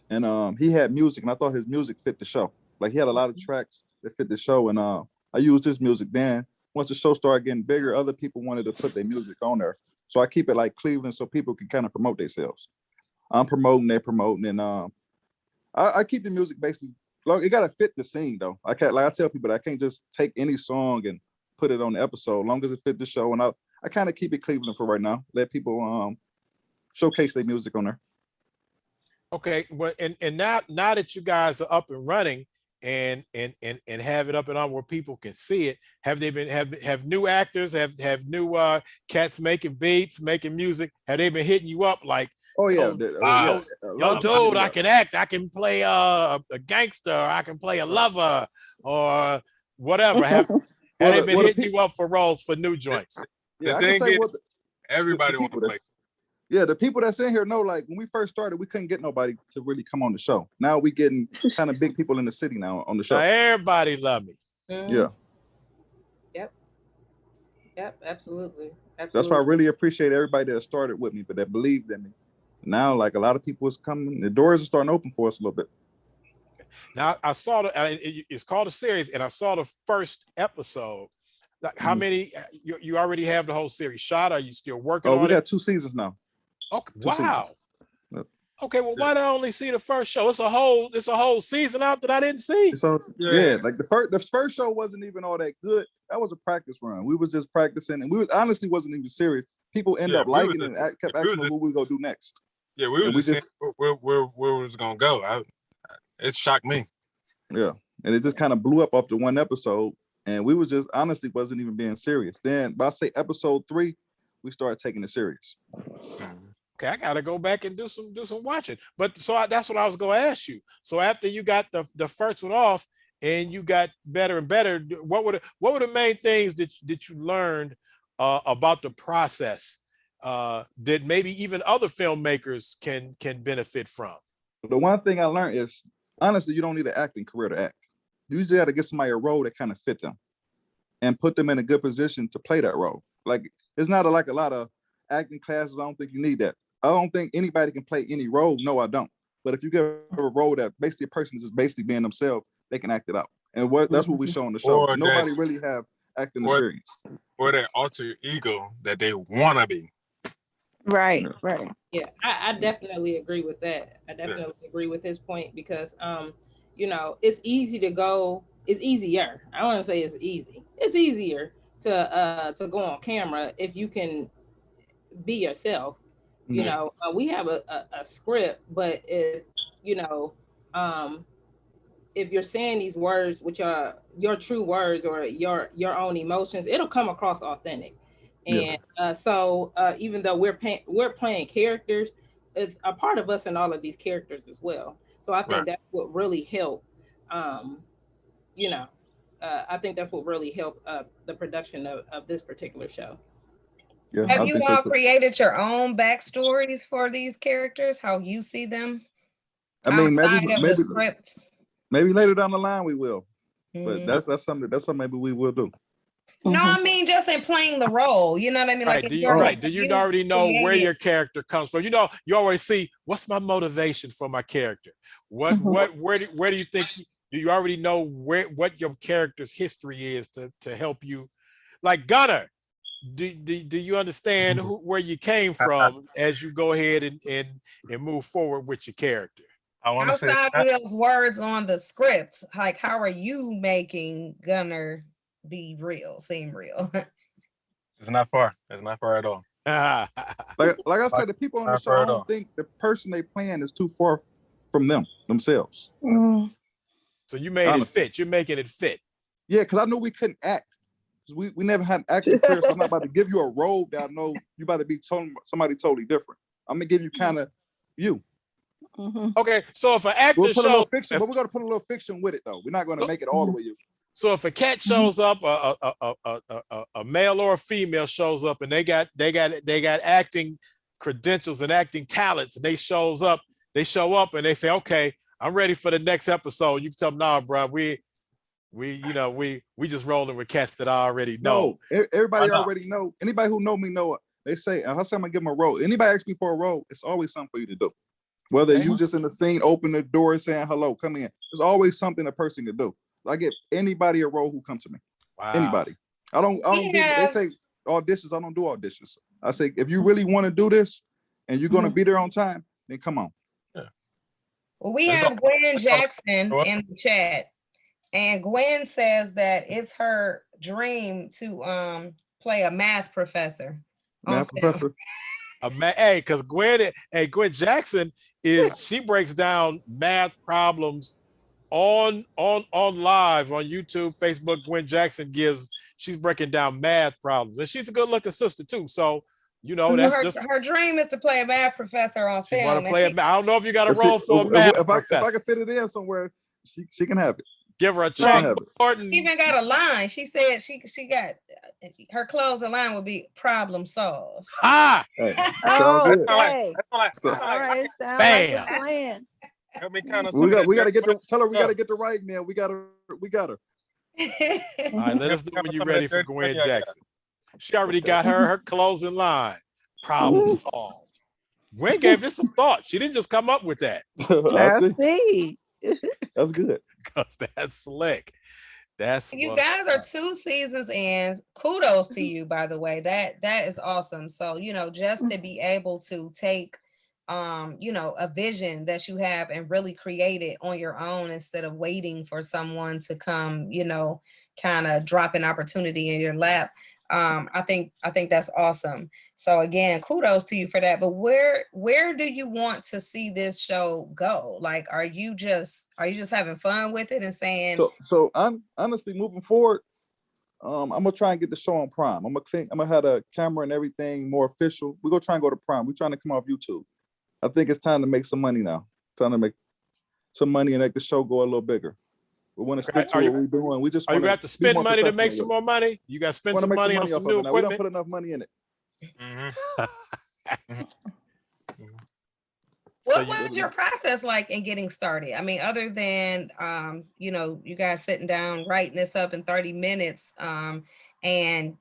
and he had music, and I thought his music fit the show. Like he had a lot of tracks that fit the show, and I used his music. Then once the show started getting bigger, other people wanted to put their music on there, so I keep it like Cleveland, so people can kind of promote themselves. I'm promoting, they're promoting, and I keep the music basically. Like, it gotta fit the scene though. I can't, like I tell people that I can't just take any song and put it on the episode, long as it fit the show. And I kind of keep it Cleveland for right now. Let people showcase their music on there. Okay, well, and now that you guys are up and running and have it up and on where people can see it, have they been have new actors, have new cats making beats, making music? Have they been hitting you up like, Oh yeah, yo, dude, I can act, I can play a gangster, or I can play a lover, or whatever? Have they been hitting you up for roles for new joints? Yeah, I can say what everybody want to play. Yeah, the people that's in here know, like when we first started, we couldn't get nobody to really come on the show. Now we getting kind of big people in the city now on the show. Now everybody love me. Mm-hmm. Yeah. Yep, absolutely. That's why I really appreciate everybody that started with me, but that believed in me. Now, like a lot of people is coming, the doors are starting to open for us a little bit. Now I saw it's called a series, and I saw the first episode. Like, how many you already have the whole series shot? Are you still working on it? We got 2 seasons now. Okay, wow. Yep. Okay, well, why did I only see the first show? It's a whole season out that I didn't see. So yeah, like the first show wasn't even all that good. That was a practice run. We was just practicing, and we honestly wasn't even serious. People end up liking it and kept asking what we gonna do next. Yeah, we were just where we was gonna go. It shocked me. Yeah, and it just kind of blew up off the one episode, and we was just honestly wasn't even being serious. Then by say episode 3, we started taking it serious. Okay, I gotta go back and do some watching. But that's what I was gonna ask you. So after you got the first one off and you got better and better, what were the main things that you learned about the process that maybe even other filmmakers can benefit from? The one thing I learned is, honestly, you don't need an acting career to act. You just got to get somebody a role that kind of fit them and put them in a good position to play that role. Like, it's not like a lot of acting classes. I don't think you need that. I don't think anybody can play any role. No, I don't. But if you get a role that basically a person is just basically being themselves, they can act it out. And that's what we show on the show. Nobody really have acting experience. Or that alter ego that they want to be. Right. Yeah, I definitely agree with that. I definitely agree with his point, because it's easy to go. It's easier. I don't want to say it's easy. It's easier to go on camera if you can be yourself. We have a script, but if you're saying these words, which are your true words or your own emotions, it'll come across authentic. And so even though we're playing characters, it's a part of us in all of these characters as well. So I think that's what really helped. I think that's what really helped the production of this particular show. Yeah, have you all created your own backstories for these characters? How you see them? I mean, maybe later down the line we will, but that's something maybe we will do. No, I mean just in playing the role. You know what I mean? Like, do you already know where your character comes from? You always see, what's my motivation for my character? Where do you think? Do you already know what your character's history is to help you like Gunner, do you understand where you came from as you go ahead and move forward with your character? I want to say Outside of those words on the script, like how are you making Gunner be real, seem real? it's not far. It's not far at all. Like I said, the people on the show, I don't think the person they playing is too far from themselves. So you made Honestly. it fit. You're making it fit. Yeah, because I knew we couldn't act. We never had an acting career, so I'm not about to give you a role that I know you about to be somebody totally different. I'm gonna give you kind of you. Okay, so if an actor We'll put a little shows, fiction, but we're gonna put a little fiction with it though. We're not gonna make it all the way you. so if a cat shows up, a male or a female shows up, and they got acting credentials and acting talents, and they show up, and they say, okay, I'm ready for the next episode. You can tell them, nah, bro, we just rolling with cats that I already know. No, everybody already know. Anybody who know me know it. They say, how say I'm gonna give them a role? Anybody ask me for a role, it's always something for you to do. Whether you just in the scene, open the door, saying hello, come in. There's always something a person can do. I give anybody a role who comes to me. Wow. Anybody. I don't do, they say auditions, I don't do auditions. I say, if you really want to do this and you're gonna be there on time, then come on. Yeah. Well, we have Gwen Jackson in the chat. And Gwen says that it's her dream to play a math professor. Math professor. Hey, because Gwen Jackson she breaks down math problems on live on YouTube, Facebook. Gwen Jackson she's breaking down math problems, and she's a good looking sister too. So that's her dream is to play a math professor on film. Want to play I don't know if you got a role for a math professor. If I can fit it in somewhere, she can have it. Give her a chalkboard. She even got a line. She said she got her closing line would be problem solved. Ah! Hey, okay. All right. Bam. Like plan. Help me kind of. We got to get the. Tell her we got to get the right man. We got her. All right, let us know when you're ready for Gwen Jackson. She already got her closing line. Problem solved. Gwen gave this some thought. She didn't just come up with that. I see. That's good. Because that's slick. You guys are 2 seasons in. Kudos to you, by the way. That is awesome. So just to be able to take a vision that you have and really create it on your own instead of waiting for someone to come, kind of drop an opportunity in your lap. I think that's awesome. So again, kudos to you for that. But where do you want to see this show go? Like, are you just having fun with it and saying? So I'm honestly moving forward. I'm gonna try and get the show on Prime. I'm gonna have a camera and everything more official. We're gonna try and go to Prime. We're trying to come off YouTube. I think it's time to make some money now. Time to make some money and make the show go a little bigger. We want to stick to what we're doing. We just are you gonna have to spend money to make some more money? You got to spend some money on some new equipment. We don't put enough money in it. What was your process like in getting started? I mean, other than you guys sitting down writing this up in 30 minutes and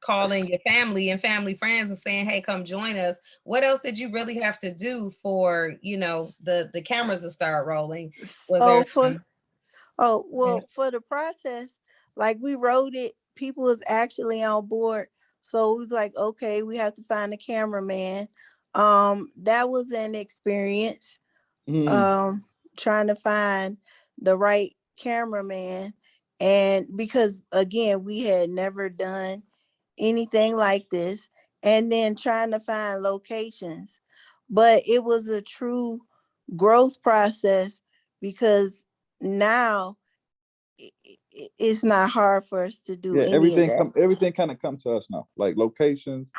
calling your family and family friends and saying, hey, come join us. What else did you really have to do for the cameras to start rolling? For the process, like we wrote it, people was actually on board. So it was like, okay, we have to find a cameraman. That was an experience. Trying to find the right cameraman. And because again, we had never done anything like this, and then trying to find locations. But it was a true growth process because now it's not hard for us to do everything kind of comes to us now, like locations,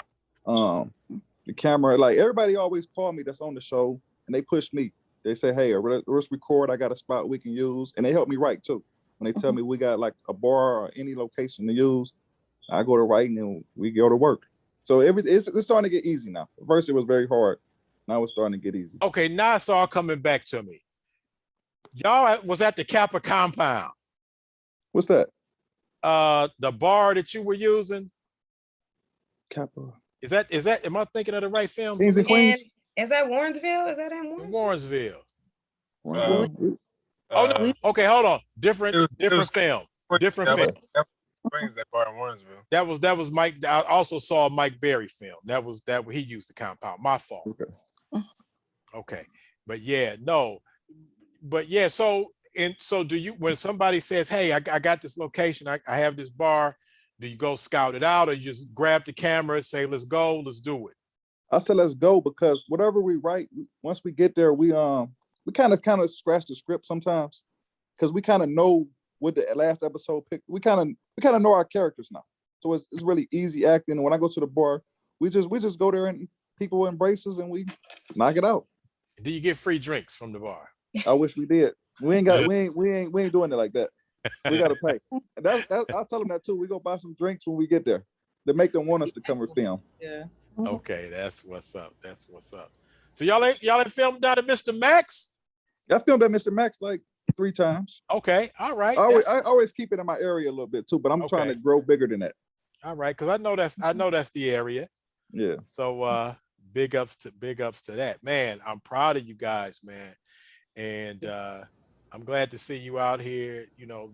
the camera. Like everybody always call me that's on the show and they push me. They say, hey, let's record. I got a spot we can use, and they help me write too. When they tell me we got like a bar or any location to use, I go to writing and we go to work. So it's starting to get easy now. First it was very hard. Now it's starting to get easy. Okay, now it's all coming back to me. Y'all was at the Kappa compound. What's that? The bar that you were using. Kappa. Is that? Am I thinking of the right film? Kings and Queens. Is that Warrensville? Is that in Warrensville? Oh no. Okay, hold on. Different film. Different film. Springs, that part in Warrensville. That was Mike. I also saw a Mike Berry film. That he used the compound. My fault. Okay. But yeah, no. But yeah, so do you, when somebody says, hey, I got this location, I have this bar, do you go scout it out, or you just grab the camera, say, let's go, let's do it? I said let's go, because whatever we write, once we get there, we kind of scratch the script sometimes, because we kind of know what the last episode picked. We kind of know our characters now, so it's really easy acting. And when I go to the bar, we just go there and people embrace us and we knock it out. Do you get free drinks from the bar? I wish we did. We ain't doing it like that. We gotta pay. And I'll tell them that too. We go buy some drinks when we get there to make them want us to come and film. Yeah. Okay, that's what's up. That's what's up. So y'all ain't filmed down at Mr. Max? I filmed at Mr. Max like 3 times. Okay, all right. I always keep it in my area a little bit too, but I'm trying to grow bigger than that. All right, because I know that's the area. Yeah. So big ups to that, man. I'm proud of you guys, man, and I'm glad to see you out here,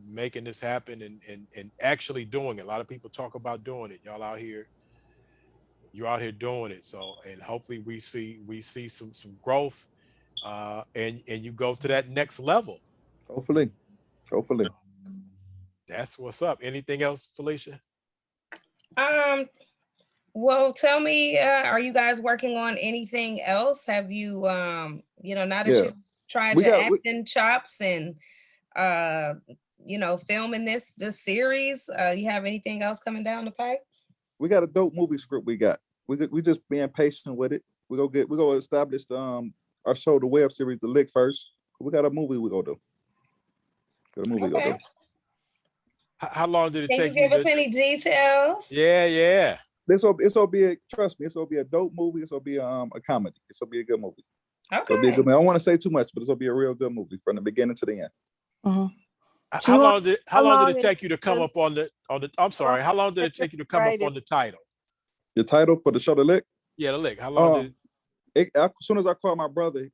making this happen and actually doing it. A lot of people talk about doing it. You're out here doing it. So, and hopefully we see some growth, and you go to that next level. Hopefully. That's what's up. Anything else, Felicia? Well, tell me, are you guys working on anything else? Have you, now that you've tried your acting chops and, filming this series, you have anything else coming down the pipe? We got a dope movie script. We just being patient with it. We go establish our show, the web series, The Lick, first. We got a movie we go do. How long did it take you? Give us any details? Yeah. This'll be trust me, this'll be a dope movie. This'll be a comedy. This'll be a good movie. Okay. It'll be a good movie. I don't want to say too much, but this'll be a real good movie from the beginning to the end. Mm-hmm. How long did it take you to come up on the I'm sorry, how long did it take you to come up on the title? The title for the show, The Lick? Yeah, The Lick. How long did it? As soon as I called my brother,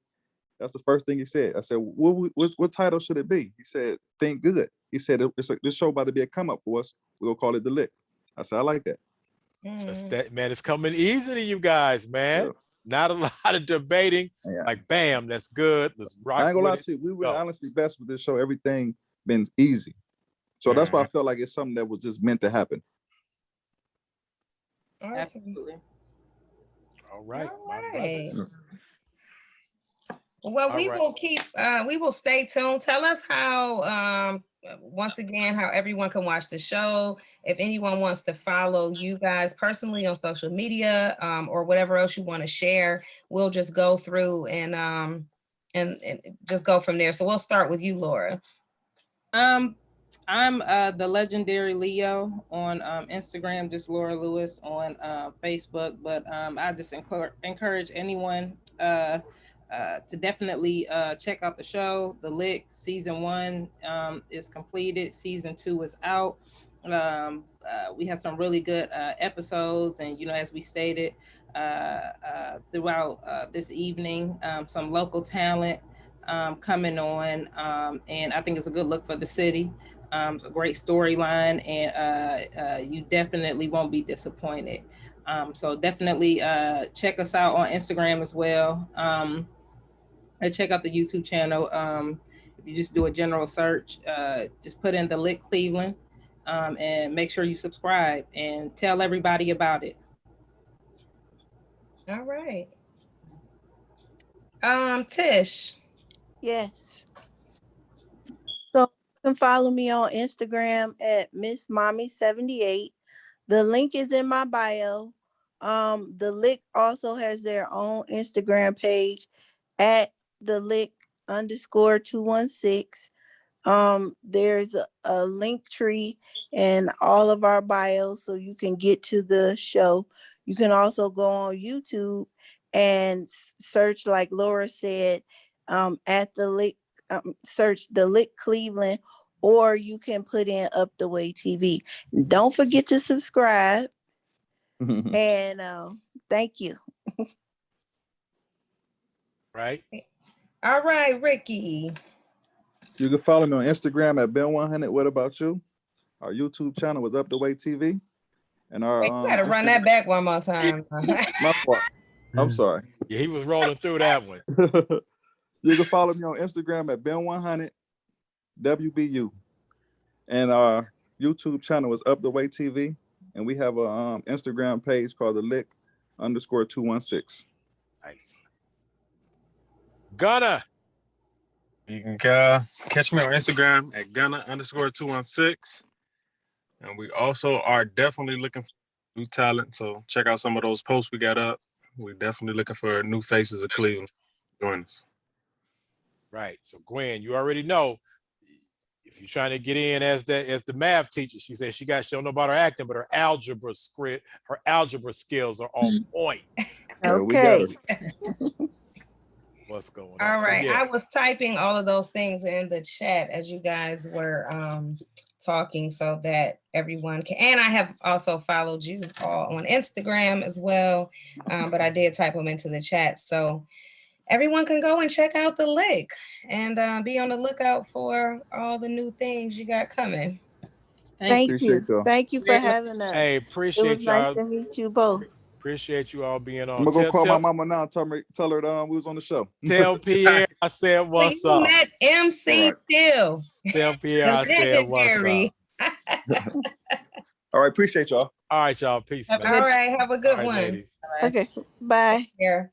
that's the first thing he said. I said, what title should it be? He said, Think Good. He said, this show about to be a come up for us. We're going to call it The Lick. I said, I like that. Just that, man, it's coming easy to you guys, man. Yeah. Not a lot of debating. Yeah. Like, bam, that's good. Let's rock. I ain't gonna lie to you. We were honestly blessed with this show. Everything been easy. So that's why I felt like it's something that was just meant to happen. Absolutely. All right. Well, we will stay tuned. Tell us how, once again, how everyone can watch the show. If anyone wants to follow you guys personally on social media, or whatever else you want to share, we'll just go through and just go from there. So we'll start with you, Laura. I'm the legendary Leo on Instagram, just Laura Lewis on Facebook. But I just encourage anyone to definitely check out the show. The Lick season 1 is completed. Season 2 is out. We have some really good episodes, and as we stated throughout this evening, some local talent coming on, and I think it's a good look for the city. It's a great storyline, and you definitely won't be disappointed. So definitely check us out on Instagram as well. And check out the YouTube channel. If you just do a general search, just put in The Lick Cleveland, and make sure you subscribe and tell everybody about it. All right. Tish. Yes. So you can follow me on Instagram at Miss Mommy 78. The link is in my bio. The Lick also has their own Instagram page at The Lick _216. There's a link tree in all of our bios so you can get to the show. You can also go on YouTube and search, like Laura said, at The Lick, search The Lick Cleveland, or you can put in Up the Way TV. Don't forget to subscribe. And thank you. Right. All right, Ricky. You can follow me on Instagram at Ben100. What about you? Our YouTube channel was Up the Way TV, and our Hey, you gotta run that back one more time. My fault. I'm sorry. Yeah, he was rolling through that one. You can follow me on Instagram at Ben100WBU, and our YouTube channel is Up the Way TV, and we have a Instagram page called the_216. Nice. Gunna. You can catch me on Instagram at Gunna_216. And we also are definitely looking for new talent. So check out some of those posts we got up. We're definitely looking for new faces of Cleveland. Join us. Right. So Gwen, you already know if you're trying to get in as the math teacher, she said she don't know about her acting, but her algebra skills are on point. Okay. What's going on? All right. So, yeah. I was typing all of those things in the chat as you guys were talking so that everyone can, and I have also followed you all on Instagram as well, but I did type them into the chat so everyone can go and check out the link and be on the lookout for all the new things you got coming. Thank you. Thank you for having us. Hey, appreciate it was y'all. Nice to meet you both. Appreciate you all being on. I'm gonna go call my mama now and tell her that we was on the show. Tell Pierre I said what's you up. Met MC Phil. Tell Pierre I said what's up. All right, appreciate y'all. All right, y'all. Peace. All right, have a good one. Ladies. Okay, bye. Here.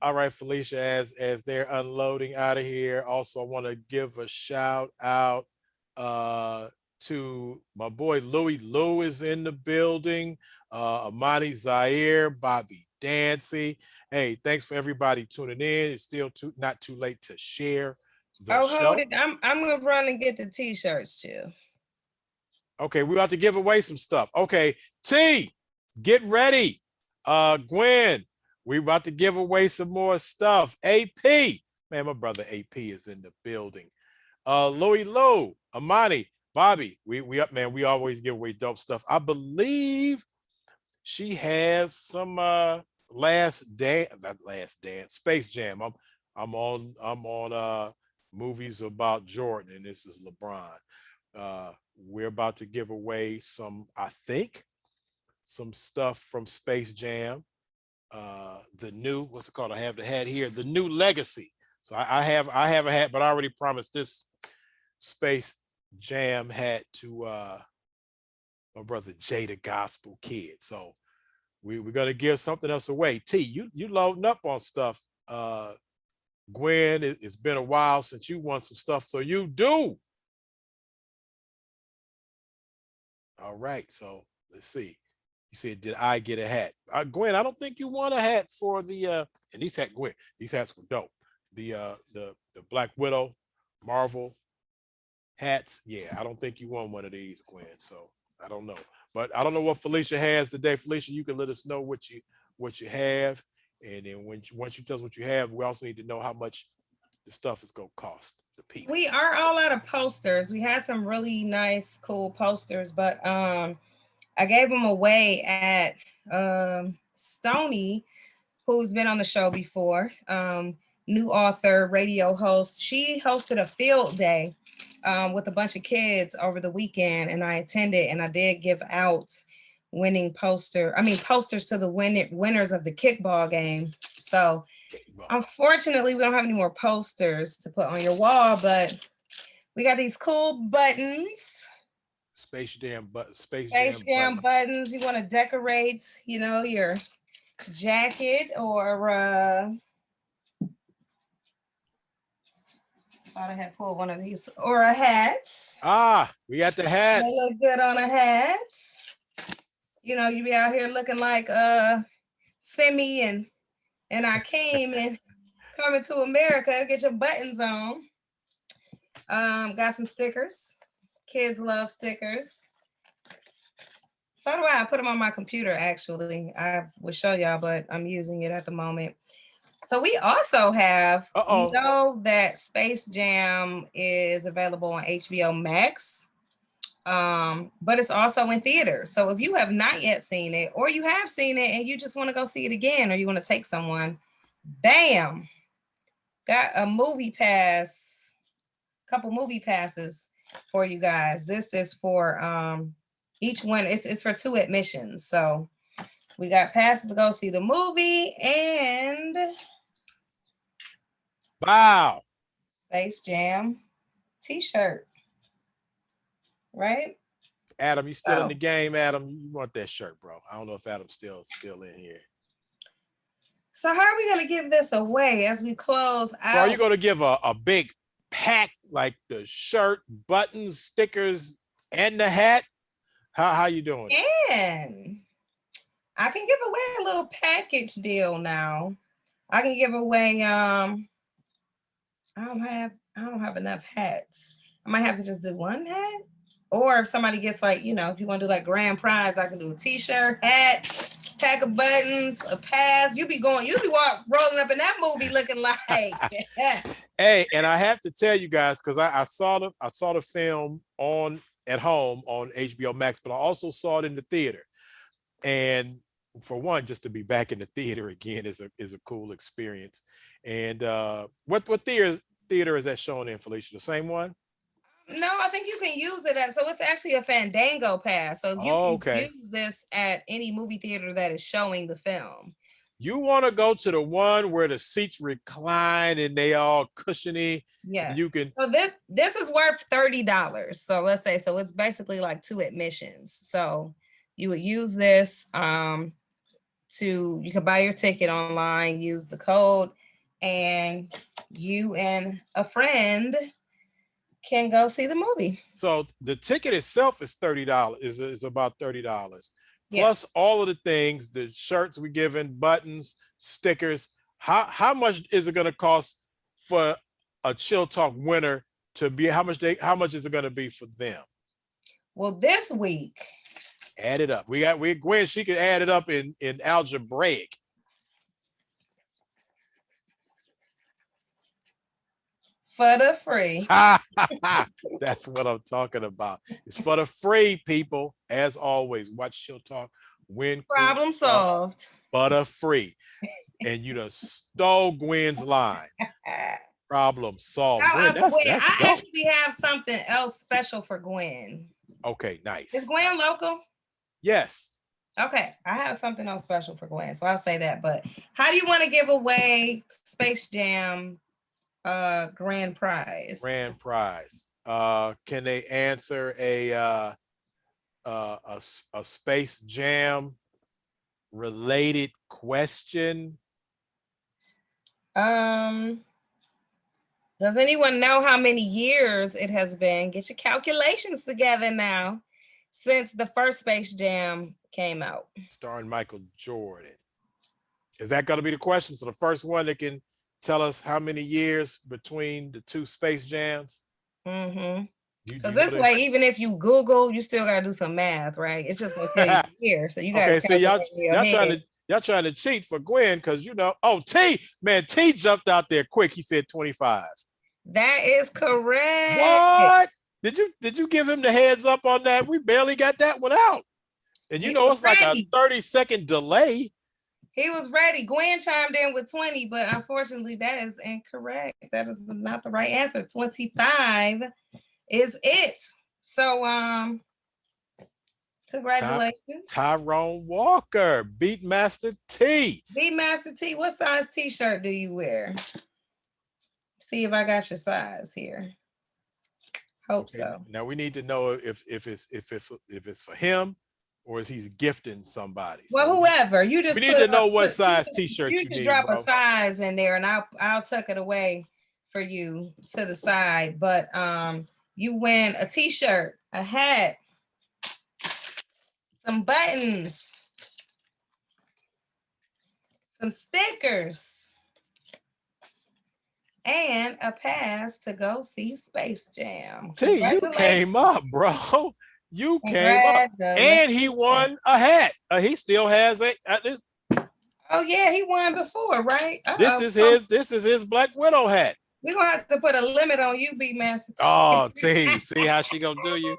All right, Felicia, as they're unloading out of here, also I want to give a shout out to my boy Louis. Lou is in the building. Amani Zaire, Bobby Dancy. Hey, thanks for everybody tuning in. It's still not too late to share the show. Hold it. I'm gonna run and get the t-shirts too. Okay, we're about to give away some stuff. Okay, T, get ready. Gwen, we're about to give away some more stuff. AP, man, my brother AP is in the building. Louis Lowe, Amani, Bobby, we up, man. We always give away dope stuff. I believe she has some Space Jam. I'm on movies about Jordan, and this is LeBron. We're about to give away some stuff from Space Jam. The new, what's it called? I have the hat here, the new Legacy. So I have a hat, but I already promised this Space Jam hat to my brother Jay the Gospel Kid. So we're gonna give something else away. T, you loading up on stuff. Gwen, it's been a while since you won some stuff, so you do. All right, so let's see. You said, did I get a hat? Gwen, I don't think you won a hat for the and these hats, Gwen, these hats were dope. The Black Widow Marvel hats. Yeah, I don't think you won one of these, Gwen. So I don't know. But I don't know what Felicia has today. Felicia, you can let us know what you have. And then once you tell us what you have, we also need to know how much the stuff is gonna cost the people. We are all out of posters. We had some really nice, cool posters, but I gave them away at Stony, who's been on the show before. New author, radio host. She hosted a field day with a bunch of kids over the weekend, and I attended, and I did give out posters to the winners of the kickball game. So unfortunately, we don't have any more posters to put on your wall, but we got these cool buttons. Space Jam buttons. You want to decorate, your jacket or thought I had pulled one of these, or a hat. We got the hats. They look good on a hat. You be out here looking like Simi and Akeem and Coming to America. Get your buttons on. Got some stickers. Kids love stickers. So do I. I put them on my computer, actually. I will show y'all, but I'm using it at the moment. So we also have, that Space Jam is available on HBO Max, but it's also in theaters. So if you have not yet seen it, or you have seen it and you just want to go see it again, or you want to take someone, bam, got a movie pass, couple movie passes for you guys. This is for each one. It's for 2 admissions. So we got passes to go see the movie and Wow. Space Jam t-shirt. Right? Adam, you still in Oh. the game, Adam? You want that shirt, bro. I don't know if Adam's still in here. So how are we gonna give this away as we close out? So are you gonna give a big pack, like the shirt, buttons, stickers, and the hat? How you doing? And I can give away a little package deal now. I can give away I don't have enough hats. I might have to just do one hat. Or if somebody gets like, you know, if you want to do like grand prize, I can do a t-shirt, hat, pack of buttons, a pass. You be rolling up in that movie looking like Hey, and I have to tell you guys, because I saw the film at home on HBO Max, but I also saw it in the theater. And for one, just to be back in the theater again is a cool experience. And what theater is that shown in, Felicia? The same one? No, I think you can use it so it's actually a Fandango pass. So you can use this at any movie theater that is showing the film. You want to go to the one where the seats recline and they all cushiony. Yeah. You can. So this is worth $30. So let's say, so it's basically like 2 admissions. So you would use this you can buy your ticket online, use the code, and you and a friend can go see the movie. So the ticket itself is $30. Is about $30. Yeah. Plus all of the things, the shirts we given, buttons, stickers. How much is it going to cost for a Chill Talk winner to be? How much is it going to be for them? Well, this week, add it up. We Gwen. She can add it up in algebraic. For the free. That's what I'm talking about. It's for the free, people. As always, watch Chill Talk, win. Problem solved. For the free. And you done stole Gwen's line. Problem solved. Gwen, I dope. actually have something else special for Gwen. Okay, nice. Is Gwen local? Yes. Okay, I have something else special for Gwen, so I'll say that. But how do you want to give away Space Jam grand prize? Grand prize. Can they answer a Space Jam related question? Does anyone know how many years it has been? Get your calculations together now since the first Space Jam came out. Starring Michael Jordan. Is that going to be the question? So the first one that can tell us how many years between the 2 Space Jams? Mm-hmm. Because this way, even if you Google, you still got to do some math, right? It's just going to tell you here. So you got to see, y'all trying to cheat for Gwen because, you know, T jumped out there quick. He said 25. That is correct. What? Did you give him the heads up on that? We barely got that one out. And you know, it's like a 30-second delay. He was ready. Gwen chimed in with 20, but unfortunately that is incorrect. That is not the right answer. 25 is it. So congratulations. Tyrone Walker, Beatmaster T. Beatmaster T, what size t-shirt do you wear? See if I got your size here. Hope so. Now we need to know if it's for him or is he's gifting somebody. Well, so whoever. You just we need to know what size t-shirt you need. You drop a size in there and I'll tuck it away for you to the side. But you win a t-shirt, a hat, some buttons, some stickers, and a pass to go see Space Jam. T, you came up, bro. You came up. And he won a hat. He still has this. Oh yeah, he won before, right? This is his Black Widow hat. We're gonna have to put a limit on you, Beatmaster. Oh, T, see how she gonna do you?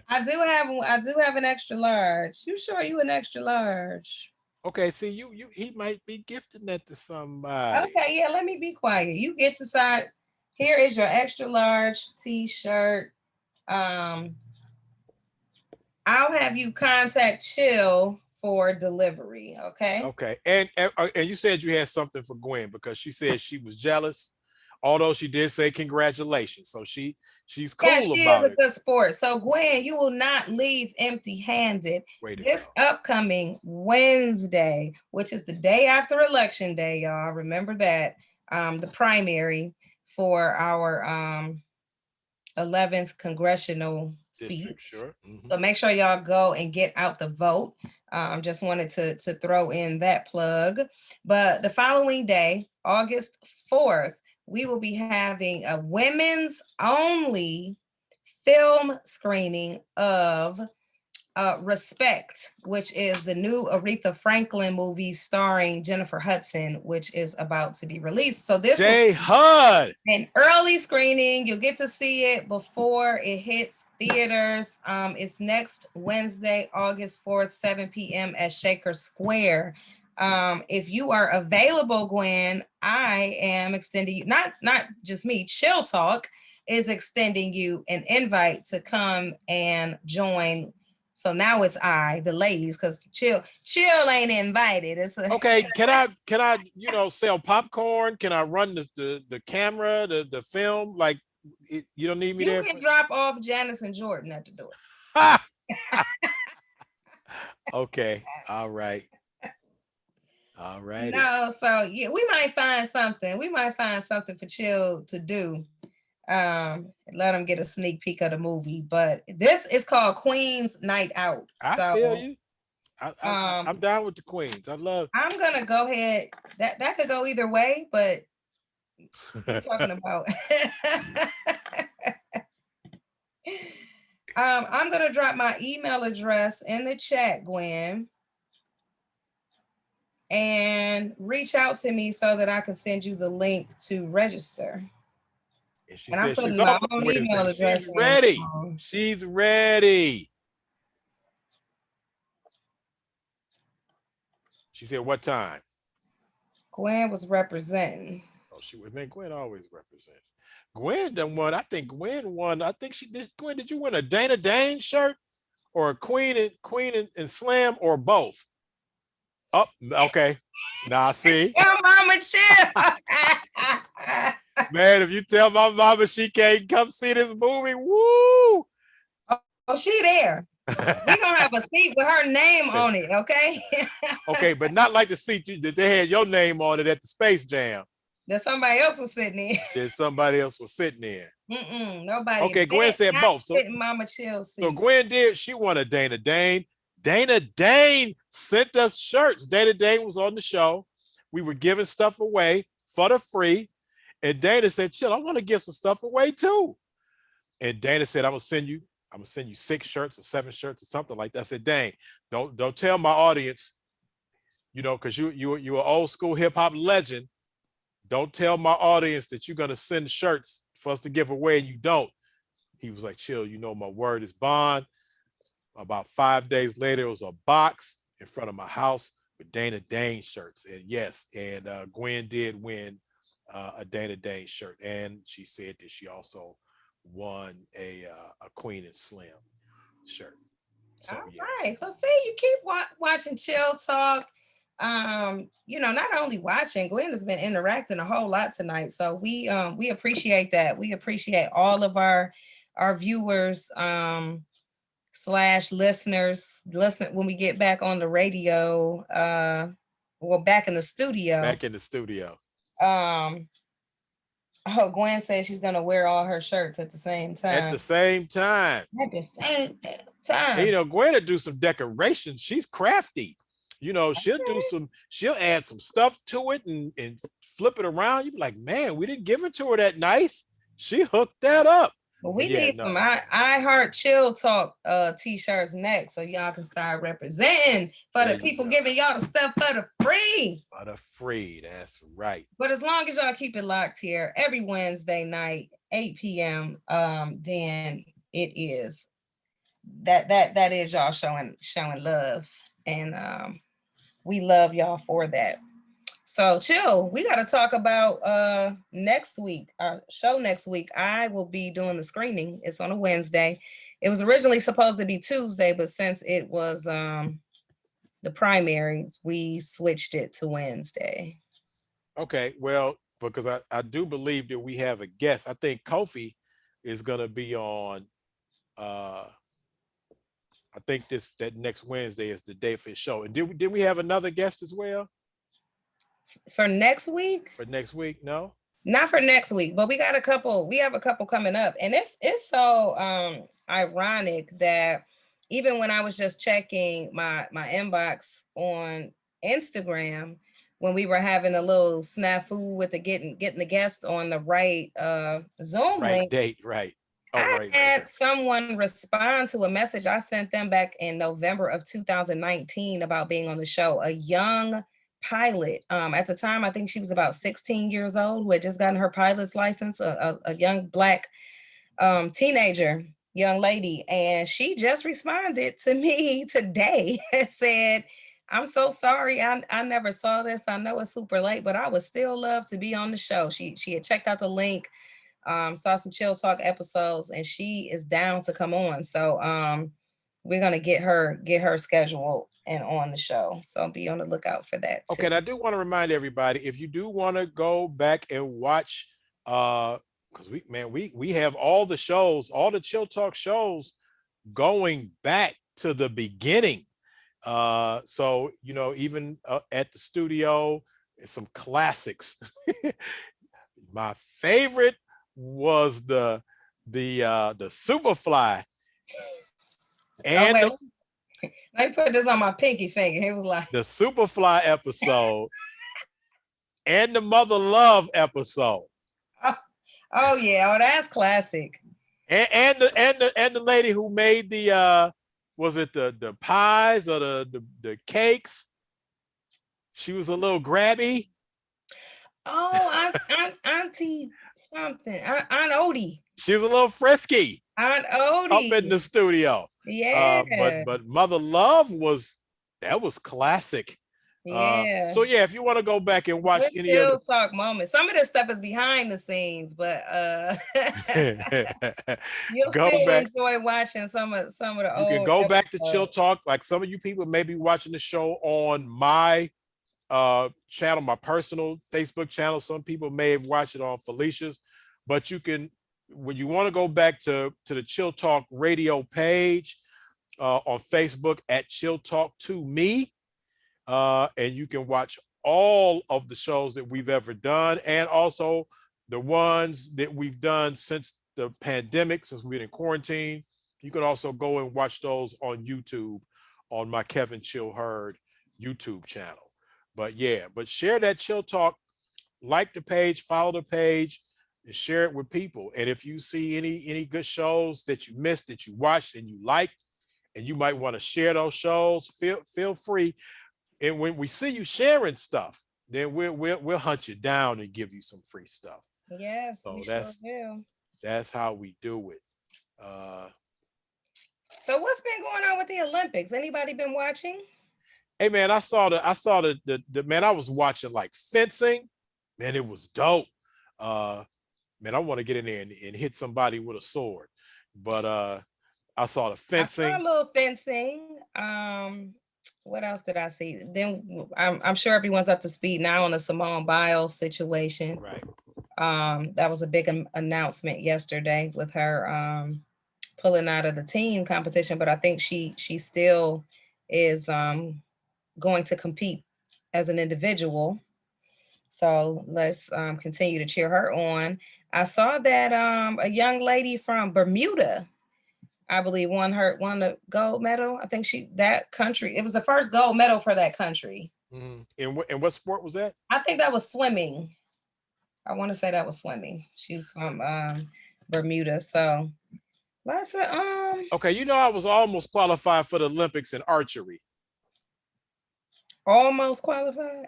I do have an extra large. You sure you an extra large? Okay, see, he might be gifting that to somebody. Okay, yeah, let me be quiet. You get to decide here is your extra large t-shirt. I'll have you contact Chill for delivery. Okay. Okay. And you said you had something for Gwen because she said she was jealous, although she did say congratulations. So she's Yeah, cool she is about a it. good sport. So Gwen, you will not leave empty-handed. This upcoming Wednesday, which is the day after Election Day, y'all. Remember that. The primary for our 11th congressional seat. Sure. Mm-hmm. So make sure y'all go and get out the vote. Just wanted to throw in that plug. But the following day, August 4th, we will be having a women's only film screening of Respect, which is the new Aretha Franklin movie starring Jennifer Hudson, which is about to be released. So this J Hud, an early screening. You'll get to see it before it hits theaters. It's next Wednesday, August 4th, 7 p.m. at Shaker Square. If you are available, Gwen, I am extending you, not just me, Chill Talk is extending you an invite to come and join. So now it's the ladies, because chill ain't invited. It's okay. Can I sell popcorn? Can I run the camera, the film? Like you don't need me there. You can drop off Janice and Jordan at the door. Okay. All right. No, so yeah, we might find something. We might find something for Chill to do. Let them get a sneak peek of the movie. But this is called Queen's Night Out. I feel you. I'm down with the Queens. I'm gonna go ahead. That could go either way, but we're talking about I'm gonna drop my email address in the chat, Gwen, and reach out to me so that I can send you the link to register. And she said she's off on Wednesday. She's ready. She's ready. She said, "What time?" Gwen was representing. Oh, she was. Man, Gwen always represents. Gwen done won. I think Gwen won. I think she did. Gwen, did you win a Dana Dane shirt or a Queen and Slam or both? Oh, okay. Nah, see. Your mama chill. Man, if you tell my mama she can't come see this movie, woo. Oh, she there. We gonna have a seat with her name on it, okay? Okay, but not like the seat that they had your name on it at the Space Jam. That somebody else was sitting in. That somebody else was sitting in. Nobody. Okay, Gwen said both. So Mama chill. So Gwen did. She won a Dana Dane. Dana Dane sent us shirts. Dana Dane was on the show. We were giving stuff away for the free. And Dana said, "Chill, I want to give some stuff away too." And Dana said, I'm gonna send you 6 shirts or 7 shirts or something like that. I said, "Dang, don't tell my audience, because you're an old school hip hop legend. Don't tell my audience that you're gonna send shirts for us to give away and you don't." He was like, "Chill, my word is bond." About 5 days later, it was a box in front of my house with Dana Dane shirts. And yes, and Gwen did win a Dana Dane shirt. And she said that she also won a Queen and Slim shirt. So, all right. So see, you keep watching Chill Talk. Not only watching, Gwen has been interacting a whole lot tonight. So we appreciate that. We appreciate all of our viewers / listeners. Listen when we get back on the radio, back in the studio. Gwen says she's gonna wear all her shirts at the same time. At the same time. And, Gwen will do some decorations. She's crafty. She'll add some stuff to it and flip it around. You be like, man, we didn't give it to her that nice. She hooked that up. Well, we need some I Heart Chill Talk t-shirts next, so y'all can start representing for the people giving y'all the stuff for the free. For the free, that's right. But as long as y'all keep it locked here every Wednesday night, 8 p.m., then it is that is y'all showing love, and we love y'all for that. So chill. We got to talk about next week, our show next week. I will be doing the screening. It's on a Wednesday. It was originally supposed to be Tuesday, but since it was the primary, we switched it to Wednesday. Okay, well, because I do believe that we have a guest. I think Kofi is gonna be on I think that next Wednesday is the day for his show. And did we have another guest as well? For next week? For next week, no? Not for next week, but we have a couple coming up. And it's so ironic that even when I was just checking my inbox on Instagram, when we were having a little snafu with the getting the guest on the right Zoom link date, right. Oh, I right. had someone respond to a message I sent them back in November of 2019 about being on the show. A young pilot. At the time, I think she was about 16 years old, who had just gotten her pilot's license, a young Black teenager, young lady. And she just responded to me today and said, I'm so sorry. I never saw this. I know it's super late, but I would still love to be on the show. She had checked out the link. Saw some Chill Talk episodes, and she is down to come on. So we're gonna get her scheduled and on the show. So be on the lookout for that too. Okay, and I do want to remind everybody, if you do want to go back and watch, because we have all the shows, all the Chill Talk shows going back to the beginning. So even at the studio, some classics. My favorite was the Superfly, and let me put this on my pinky finger. It was like the Superfly episode and the Mother Love episode. Oh yeah, that's classic. And the lady who made the was it the pies or the cakes? She was a little grabby. Oh, Auntie something. Aunt Odie. She was a little frisky. Aunt Odie. Up in the studio. Yeah. But Mother Love was classic. Yeah. So yeah, if you want to go back and watch any Chill Talk moments. Some of this stuff is behind the scenes, but you'll still enjoy watching some of the old. You can go back to Chill Talk. Like some of you people may be watching the show on my channel, my personal Facebook channel. Some people may have watched it on Felicia's, but you can, when you want to go back to the Chill Talk radio page on Facebook at Chill Talk to Me, and you can watch all of the shows that we've ever done, and also the ones that we've done since the pandemic, since we've been in quarantine. You can also go and watch those on YouTube on my Kevin Chill Herd YouTube channel. But share that Chill Talk, like the page, follow the page, and share it with people. And if you see any good shows that you missed, that you watched and you liked, and you might want to share those shows, feel free. And when we see you sharing stuff, then we'll hunt you down and give you some free stuff. Yes, so that's how we do it. So what's been going on with the Olympics? Anybody been watching? Hey man, I saw the man, I was watching like fencing. Man, it was dope. Man, I want to get in there and hit somebody with a sword. But I saw the fencing. I saw a little fencing. What else did I see? Then I'm sure everyone's up to speed now on the Simone Biles situation. Right. That was a big announcement yesterday with her pulling out of the team competition, but I think she still is going to compete as an individual. So let's continue to cheer her on. I saw that a young lady from Bermuda, I believe, won the gold medal. I think that country, it was the first gold medal for that country. Mm-hmm. And what sport was that? I think that was swimming. I want to say that was swimming. She was from Bermuda. So let's okay, I was almost qualified for the Olympics in archery. Almost qualified.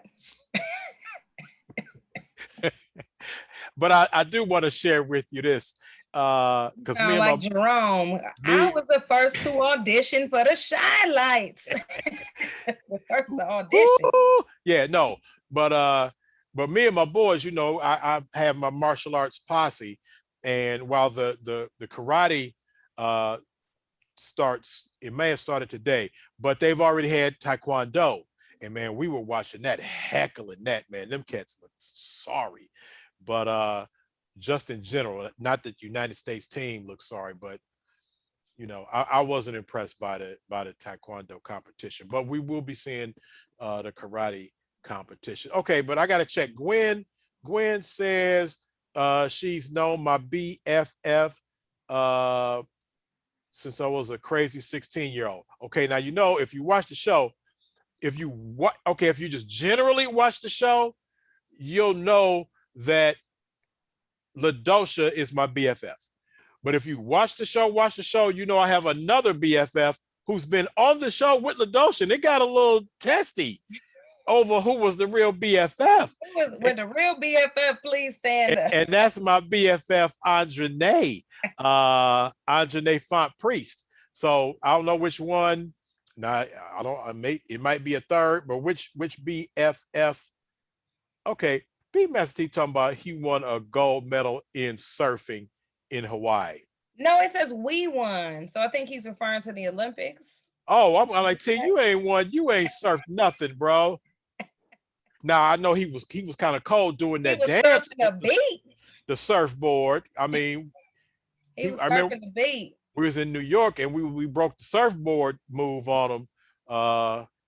But I do want to share with you this. Because me and Jerome, I was the first to audition for the Shy Lights. The first to audition. Yeah, no, but but me and my boys, you know, I have my martial arts posse, and while the karate starts, it may have started today, but they've already had taekwondo, and man, we were watching that, heckling that, man. Them cats look sorry, but just in general, not that United States team looks sorry, but you know, I wasn't impressed by the taekwondo competition, but we will be seeing the karate competition. Okay, but I gotta check. Gwen says she's known my BFF since I was a crazy 16-year-old. Okay, now you know, if you watch the show, if you just generally watch the show, you'll know that LaDosha is my BFF. But if you watch the show, you know I have another BFF who's been on the show with LaDosha, and it got a little testy over who was the real BFF. With the real BFF, please stand up. And that's my BFF, Andrene, Andrene Font Priest. So I don't know which one. Now I don't. It might be a third, but which BFF? Okay, B Master T talking about he won a gold medal in surfing in Hawaii. No, it says we won. So I think he's referring to the Olympics. Oh, I'm like, T, you ain't won. You ain't surfed nothing, bro. Now I know he was kind of cold doing that dance. The beat. The surfboard. I mean, he was surfing the beat. We was in New York and we broke the surfboard move on him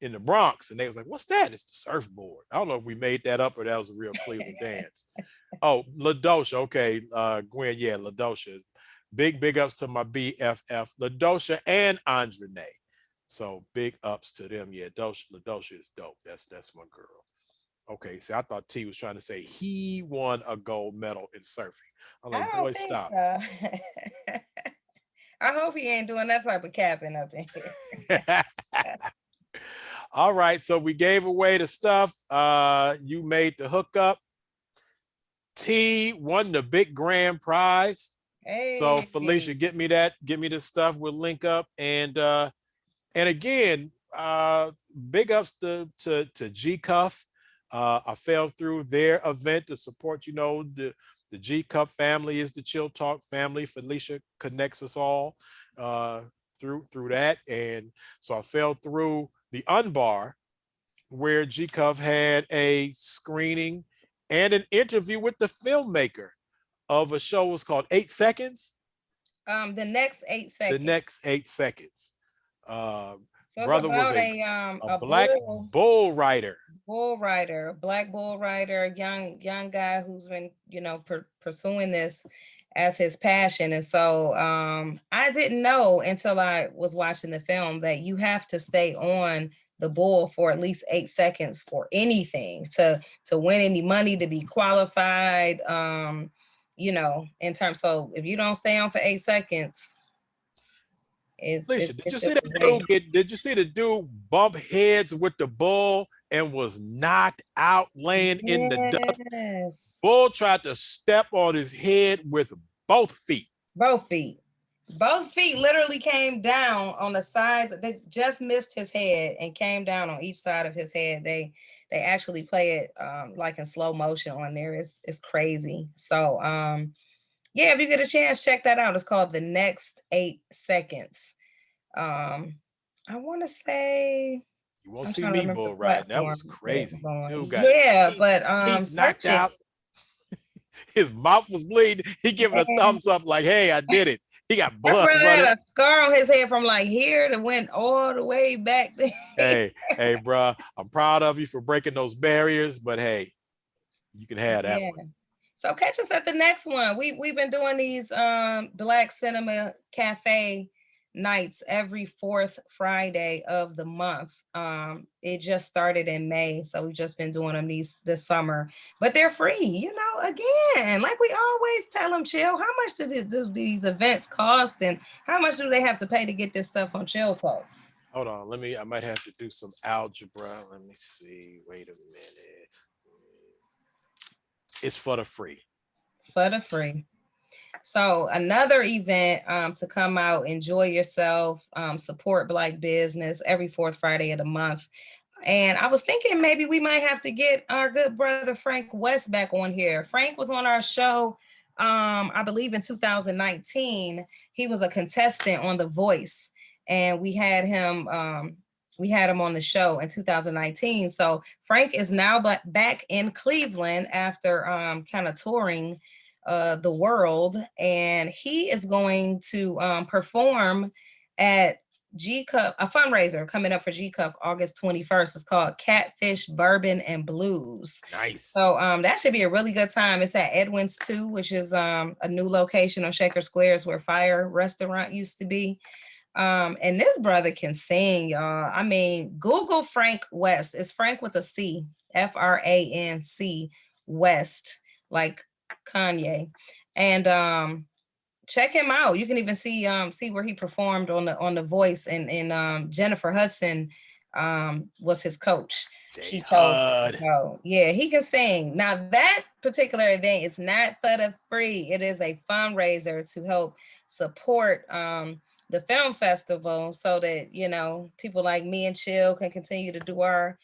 in the Bronx, and they was like, "What's that?" It's the surfboard. I don't know if we made that up or that was a real Cleveland dance. Oh, LaDosha. Okay, Gwen. Yeah, LaDosha. Big ups to my BFF, LaDosha and Andrene. So big ups to them. Yeah, LaDosha is dope. That's my girl. Okay, see, I thought T was trying to say he won a gold medal in surfing. I'm like, boy, stop. So. I hope he ain't doing that type of capping up in here. All right, so we gave away the stuff. You made the hookup. T won the big grand prize. Hey. So Felicia, get me the stuff. We'll link up. And again, big ups to G Cuff. I fell through their event to support, you know, the G Cup family is the Chill Talk family. Felicia connects us all through that. And so I fell through the Unbar, where G Cup had a screening and an interview with the filmmaker of a show was called 8 Seconds. The next 8 seconds. The next 8 seconds. So brother was a black bull rider. Black bull rider, young guy who's been, you know, pursuing this as his passion. And so I didn't know until I was watching the film that you have to stay on the bull for at least 8 seconds for anything to win any money, to be qualified. You know, in terms, so if you don't stay on for 8 seconds. Did you see the dude bump heads with the bull and was knocked out laying in the dust? Bull tried to step on his head with both feet. Both feet literally came down on the sides. They just missed his head and came down on each side of his head. They actually play it like in slow motion on there. It's crazy. So yeah, if you get a chance, check that out. It's called The Next 8 Seconds. I want to say you won't see me bull ride. That was crazy. Dude got teeth knocked out. His mouth was bleeding. He giving a thumbs up like, "Hey, I did it." He got blood running. Had a scar on his head from like here to went all the way back there. Hey, bro, I'm proud of you for breaking those barriers, but hey, you can have that one. So catch us at the next one. We've been doing these Black Cinema Cafe nights every 4th Friday of the month. It just started in May, so we've just been doing them this summer, but they're free. You know, again, like we always tell them, Chill, how much do these events cost, and how much do they have to pay to get this stuff on Chill Talk? Hold on, I might have to do some algebra. Let me see. Wait a minute. It's for the free. So another event to come out, enjoy yourself, support Black business every 4th Friday of the month. And I was thinking maybe we might have to get our good brother Frank West back on here. Frank was on our show, I believe in 2019. He was a contestant on The Voice, and we had him on the show in 2019. So Frank is now back in Cleveland after kind of touring the world, and he is going to perform at G Cup, a fundraiser coming up for G Cup August 21st. It's called Catfish, Bourbon, and Blues. Nice. So that should be a really good time. It's at Edwin's 2, which is a new location on Shaker Squares where Fire Restaurant used to be. And this brother can sing, y'all. I mean, Google Frank West. It's Frank with a C, Franc West, like Kanye. And check him out. You can even see where he performed on the Voice, and Jennifer Hudson was his coach. She told yeah, he can sing. Now that particular event is not for the free. It is a fundraiser to help support the film festival, so that, you know, people like me and Chill can continue to do our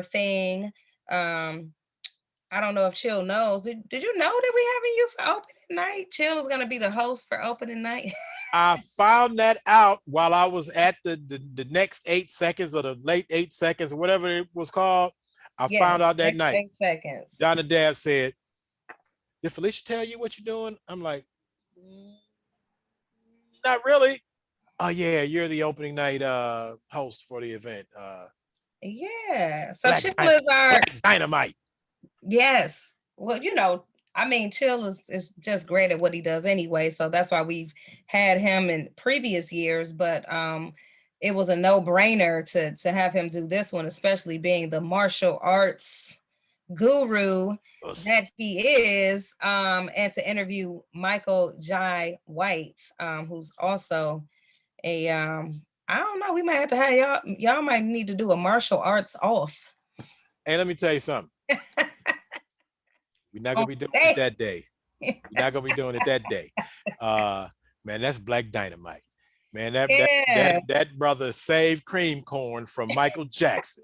thing. I don't know if Chill knows. Did you know that we having you for opening night? Chill is gonna be the host for opening night. I found that out while I was at the next 8 seconds, or the late 8 seconds, or whatever it was called. I found out that night. 8 seconds. John and Dab said, "Did Felicia tell you what you're doing?" I'm like, "Not really." "Oh yeah, you're the opening night host for the event." Yeah. So Black Chill is our Black Dynamite. Yes. Well, you know, I mean, Chill is just great at what he does anyway. So that's why we've had him in previous years. But it was a no-brainer to have him do this one, especially being the martial arts guru that he is, and to interview Michael Jai White, who's also a I don't know, we might have to have y'all might need to do a martial arts off. And let me tell you something. We're not gonna be doing it that day. We're not gonna be doing it that day. Man, that's Black Dynamite. Man, that brother saved cream corn from Michael Jackson.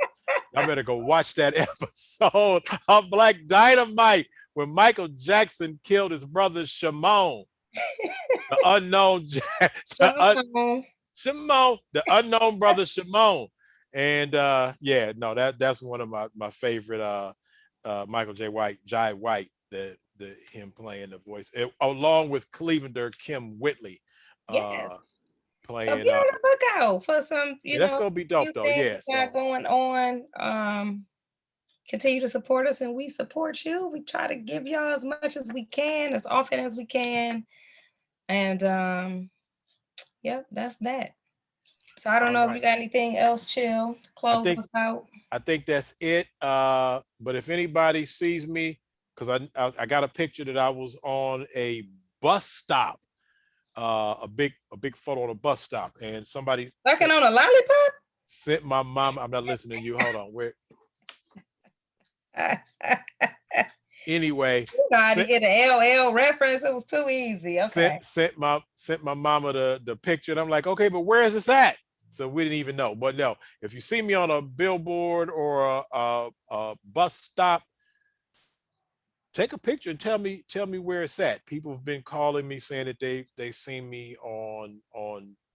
I better go watch that episode of Black Dynamite when Michael Jackson killed his brother Shimon, the unknown Shimon, the unknown brother Shimon. And yeah, no, that's one of my favorite Michael Jai White, the him playing the voice, along with Clevelander Kim Whitley. Playing. So be on the lookout for some, that's gonna be dope though. Yeah, so going on. Continue to support us, and we support you. We try to give y'all as much as we can, as often as we can, and yep, that's that. So I don't know if you got anything else, Chill, to close us out. I think that's it. But if anybody sees me, because I got a picture that I was on a bus stop. A big photo on a bus stop, and somebody sucking on a lollipop. Sent my mom. I'm not listening to you. Hold on. Where? Anyway, you know how to get an LL reference. It was too easy. Okay. Sent my mama the picture, and I'm like, okay, but where is this at? So we didn't even know. But no, if you see me on a billboard or a bus stop, take a picture and tell me where it's at. People have been calling me saying that they've seen me on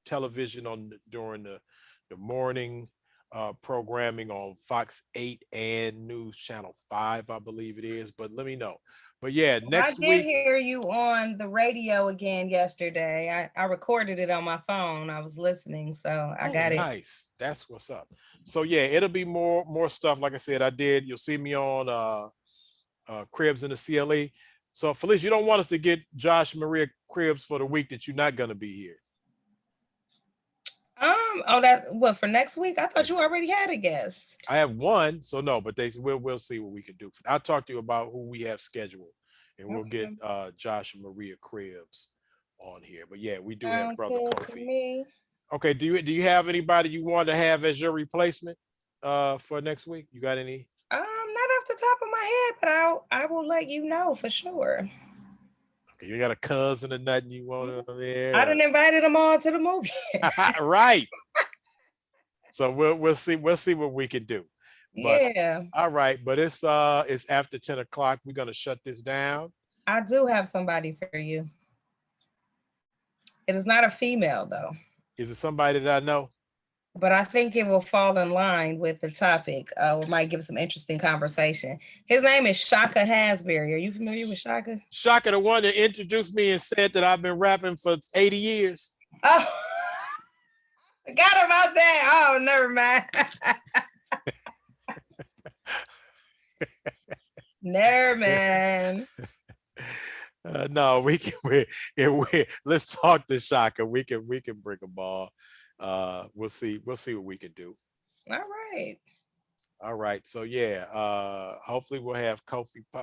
television during the morning programming on Fox 8 and News Channel 5, I believe it is. But let me know. But yeah, next week. I did hear you on the radio again yesterday. I recorded it on my phone. I was listening, so I got it. Nice. That's what's up. So yeah, it'll be more stuff. Like I said, you'll see me on Cribs in the CLE. So Felicia, you don't want us to get Josh Maria Cribs for the week that you're not gonna be here. For next week? I thought you already had a guest. I have one, so no, but we'll see what we can do. I'll talk to you about who we have scheduled, and we'll get Josh and Maria Cribs on here. But yeah, we do have Brother Kofi. Okay, do you have anybody you want to have as your replacement for next week? You got any? Not off the top of my head, but I will let you know for sure. Okay, you got a cousin or nothing you want on there? I done invited them all to the movie. Right. So we'll see what we can do. But Yeah. all right, but it's after 10 o'clock. We're gonna shut this down. I do have somebody for you. It is not a female though. Is it somebody that I know? But I think it will fall in line with the topic. We might give some interesting conversation. His name is Shaka Hasbury. Are you familiar with Shaka? Shaka, the one that introduced me and said that I've been rapping for 80 years. Oh, forgot about that. Oh, never mind. Never mind. No, we can. Let's talk to Shaka. We can bring a ball. We'll see what we can do. All right. So yeah, hopefully we'll have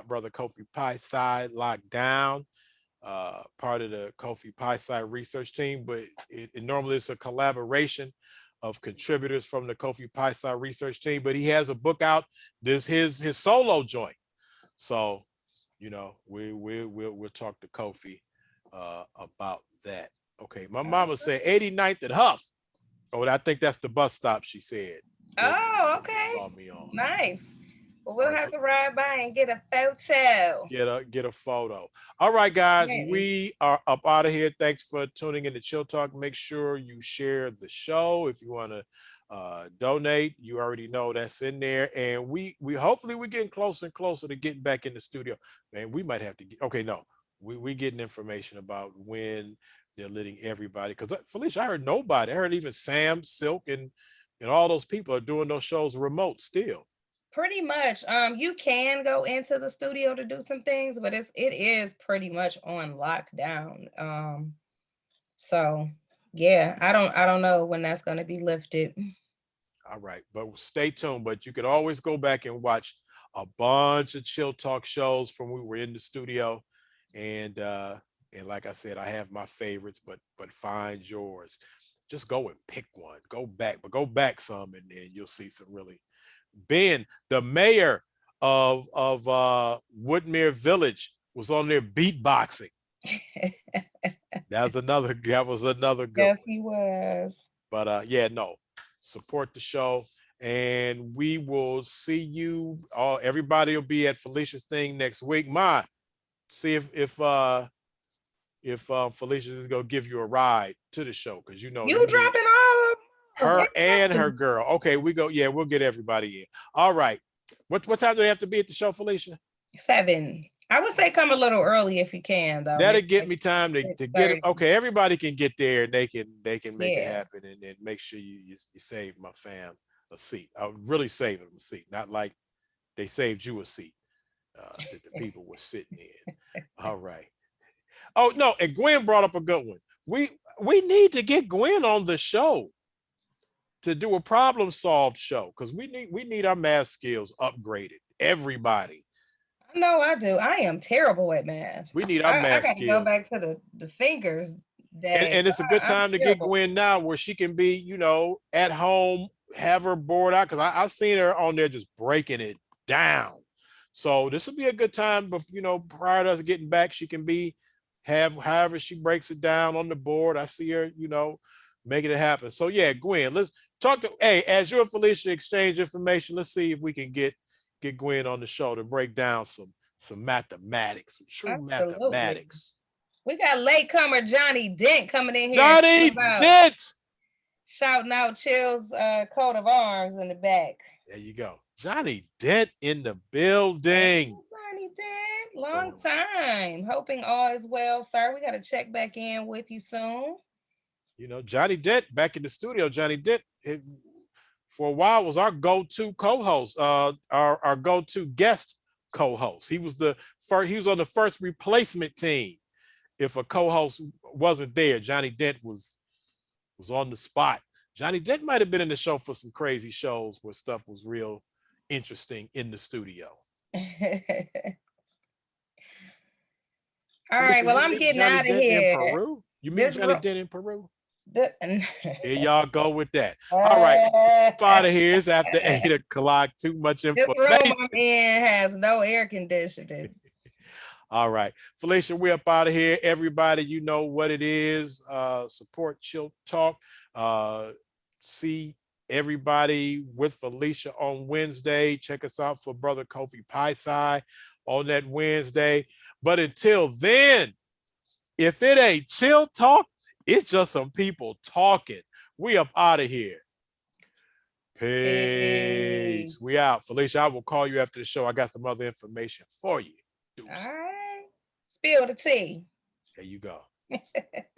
brother Kofi Pie side locked down, part of the Kofi Pie side research team, but it normally is a collaboration of contributors from the Kofi Pie side research team, but he has a book out. This his solo joint. So, we'll talk to Kofi about that. Okay, my mama said 89th at Huff. Oh, I think that's the bus stop, she said. Oh, okay. Me on. Nice. Well, we'll have to ride by and get a photo. Get a photo. All right, guys, we are up out of here. Thanks for tuning in to Chill Talk. Make sure you share the show. If you want to donate, you already know that's in there. And we hopefully we're getting closer and closer to getting back in the studio. Man, we might have to we getting information about when they're letting everybody, because Felicia, I heard nobody. I heard even Sam, Silk, and all those people are doing those shows remote still. Pretty much. You can go into the studio to do some things, but it is pretty much on lockdown. So yeah, I don't know when that's going to be lifted. All right, but stay tuned. But you can always go back and watch a bunch of Chill Talk shows from when we were in the studio, and like I said, I have my favorites, but find yours. Just go and pick one. Go back some, and then you'll see some really. Ben, the mayor of Woodmere Village, was on there beatboxing. That was another good yes, one. he was. But support the show, and we will see you all. Everybody will be at Felicia's thing next week. See if Felicia is gonna give you a ride to the show, because you dropping all of her and her girl. Okay, we'll get everybody in. All right. What time do they have to be at the show, Felicia? 7. I would say come a little early if you can, though. That'll get me time to get it. Okay, everybody can get there, and they can make it happen, and then make sure you save my fam a seat. I would really save them a seat, not like they saved you a seat that the people were sitting in. All right. Oh no, and Gwen brought up a good one. We need to get Gwen on the show to do a problem solved show, because we need our math skills upgraded. Everybody. No, I do. I am terrible at math. We need our math skills. Go back to the fingers. And it's a good time to get Gwen now, where she can be, at home, have her board out, because I've seen her on there just breaking it down. So this will be a good time, but prior to us getting back, she can however she breaks it down on the board. I see her, making it happen. So yeah, Gwen, let's talk to. Hey, as you and Felicia exchange information, let's see if we can get Gwen on the show to break down some mathematics, some true mathematics. We got latecomer Johnny Dent coming in here. Johnny Dent shouting out Chill's coat of arms in the back. There you go. Johnny Dent in the building. Johnny Dent, long time. Hoping all is well, sir. We got to check back in with you soon. Johnny Dent back in the studio. Johnny Dent, for a while, was our go-to co-host, our go-to guest co-host. He was on the first replacement team. If a co-host wasn't there, Johnny Dent was on the spot. Johnny Dent might have been in the show for some crazy shows where stuff was real interesting in the studio. All right, well, I'm getting out of here. In Peru? You meet Johnny Dent in Peru? Here y'all go with that. All right, out of here. It's after 8 o'clock. Too much information. This room I'm in has no air conditioning. All right, Felicia, we're up out of here. Everybody, you know what it is. Support Chill Talk. CHillTalk everybody with Felicia on Wednesday. Check us out for Brother Kofi Paisai on that Wednesday. But until then, if it ain't chill talk, it's just some people talking. We up out of here. Peace. We out. Felicia, I will call you after the show. I got some other information for you. All right. Spill the tea. There you go.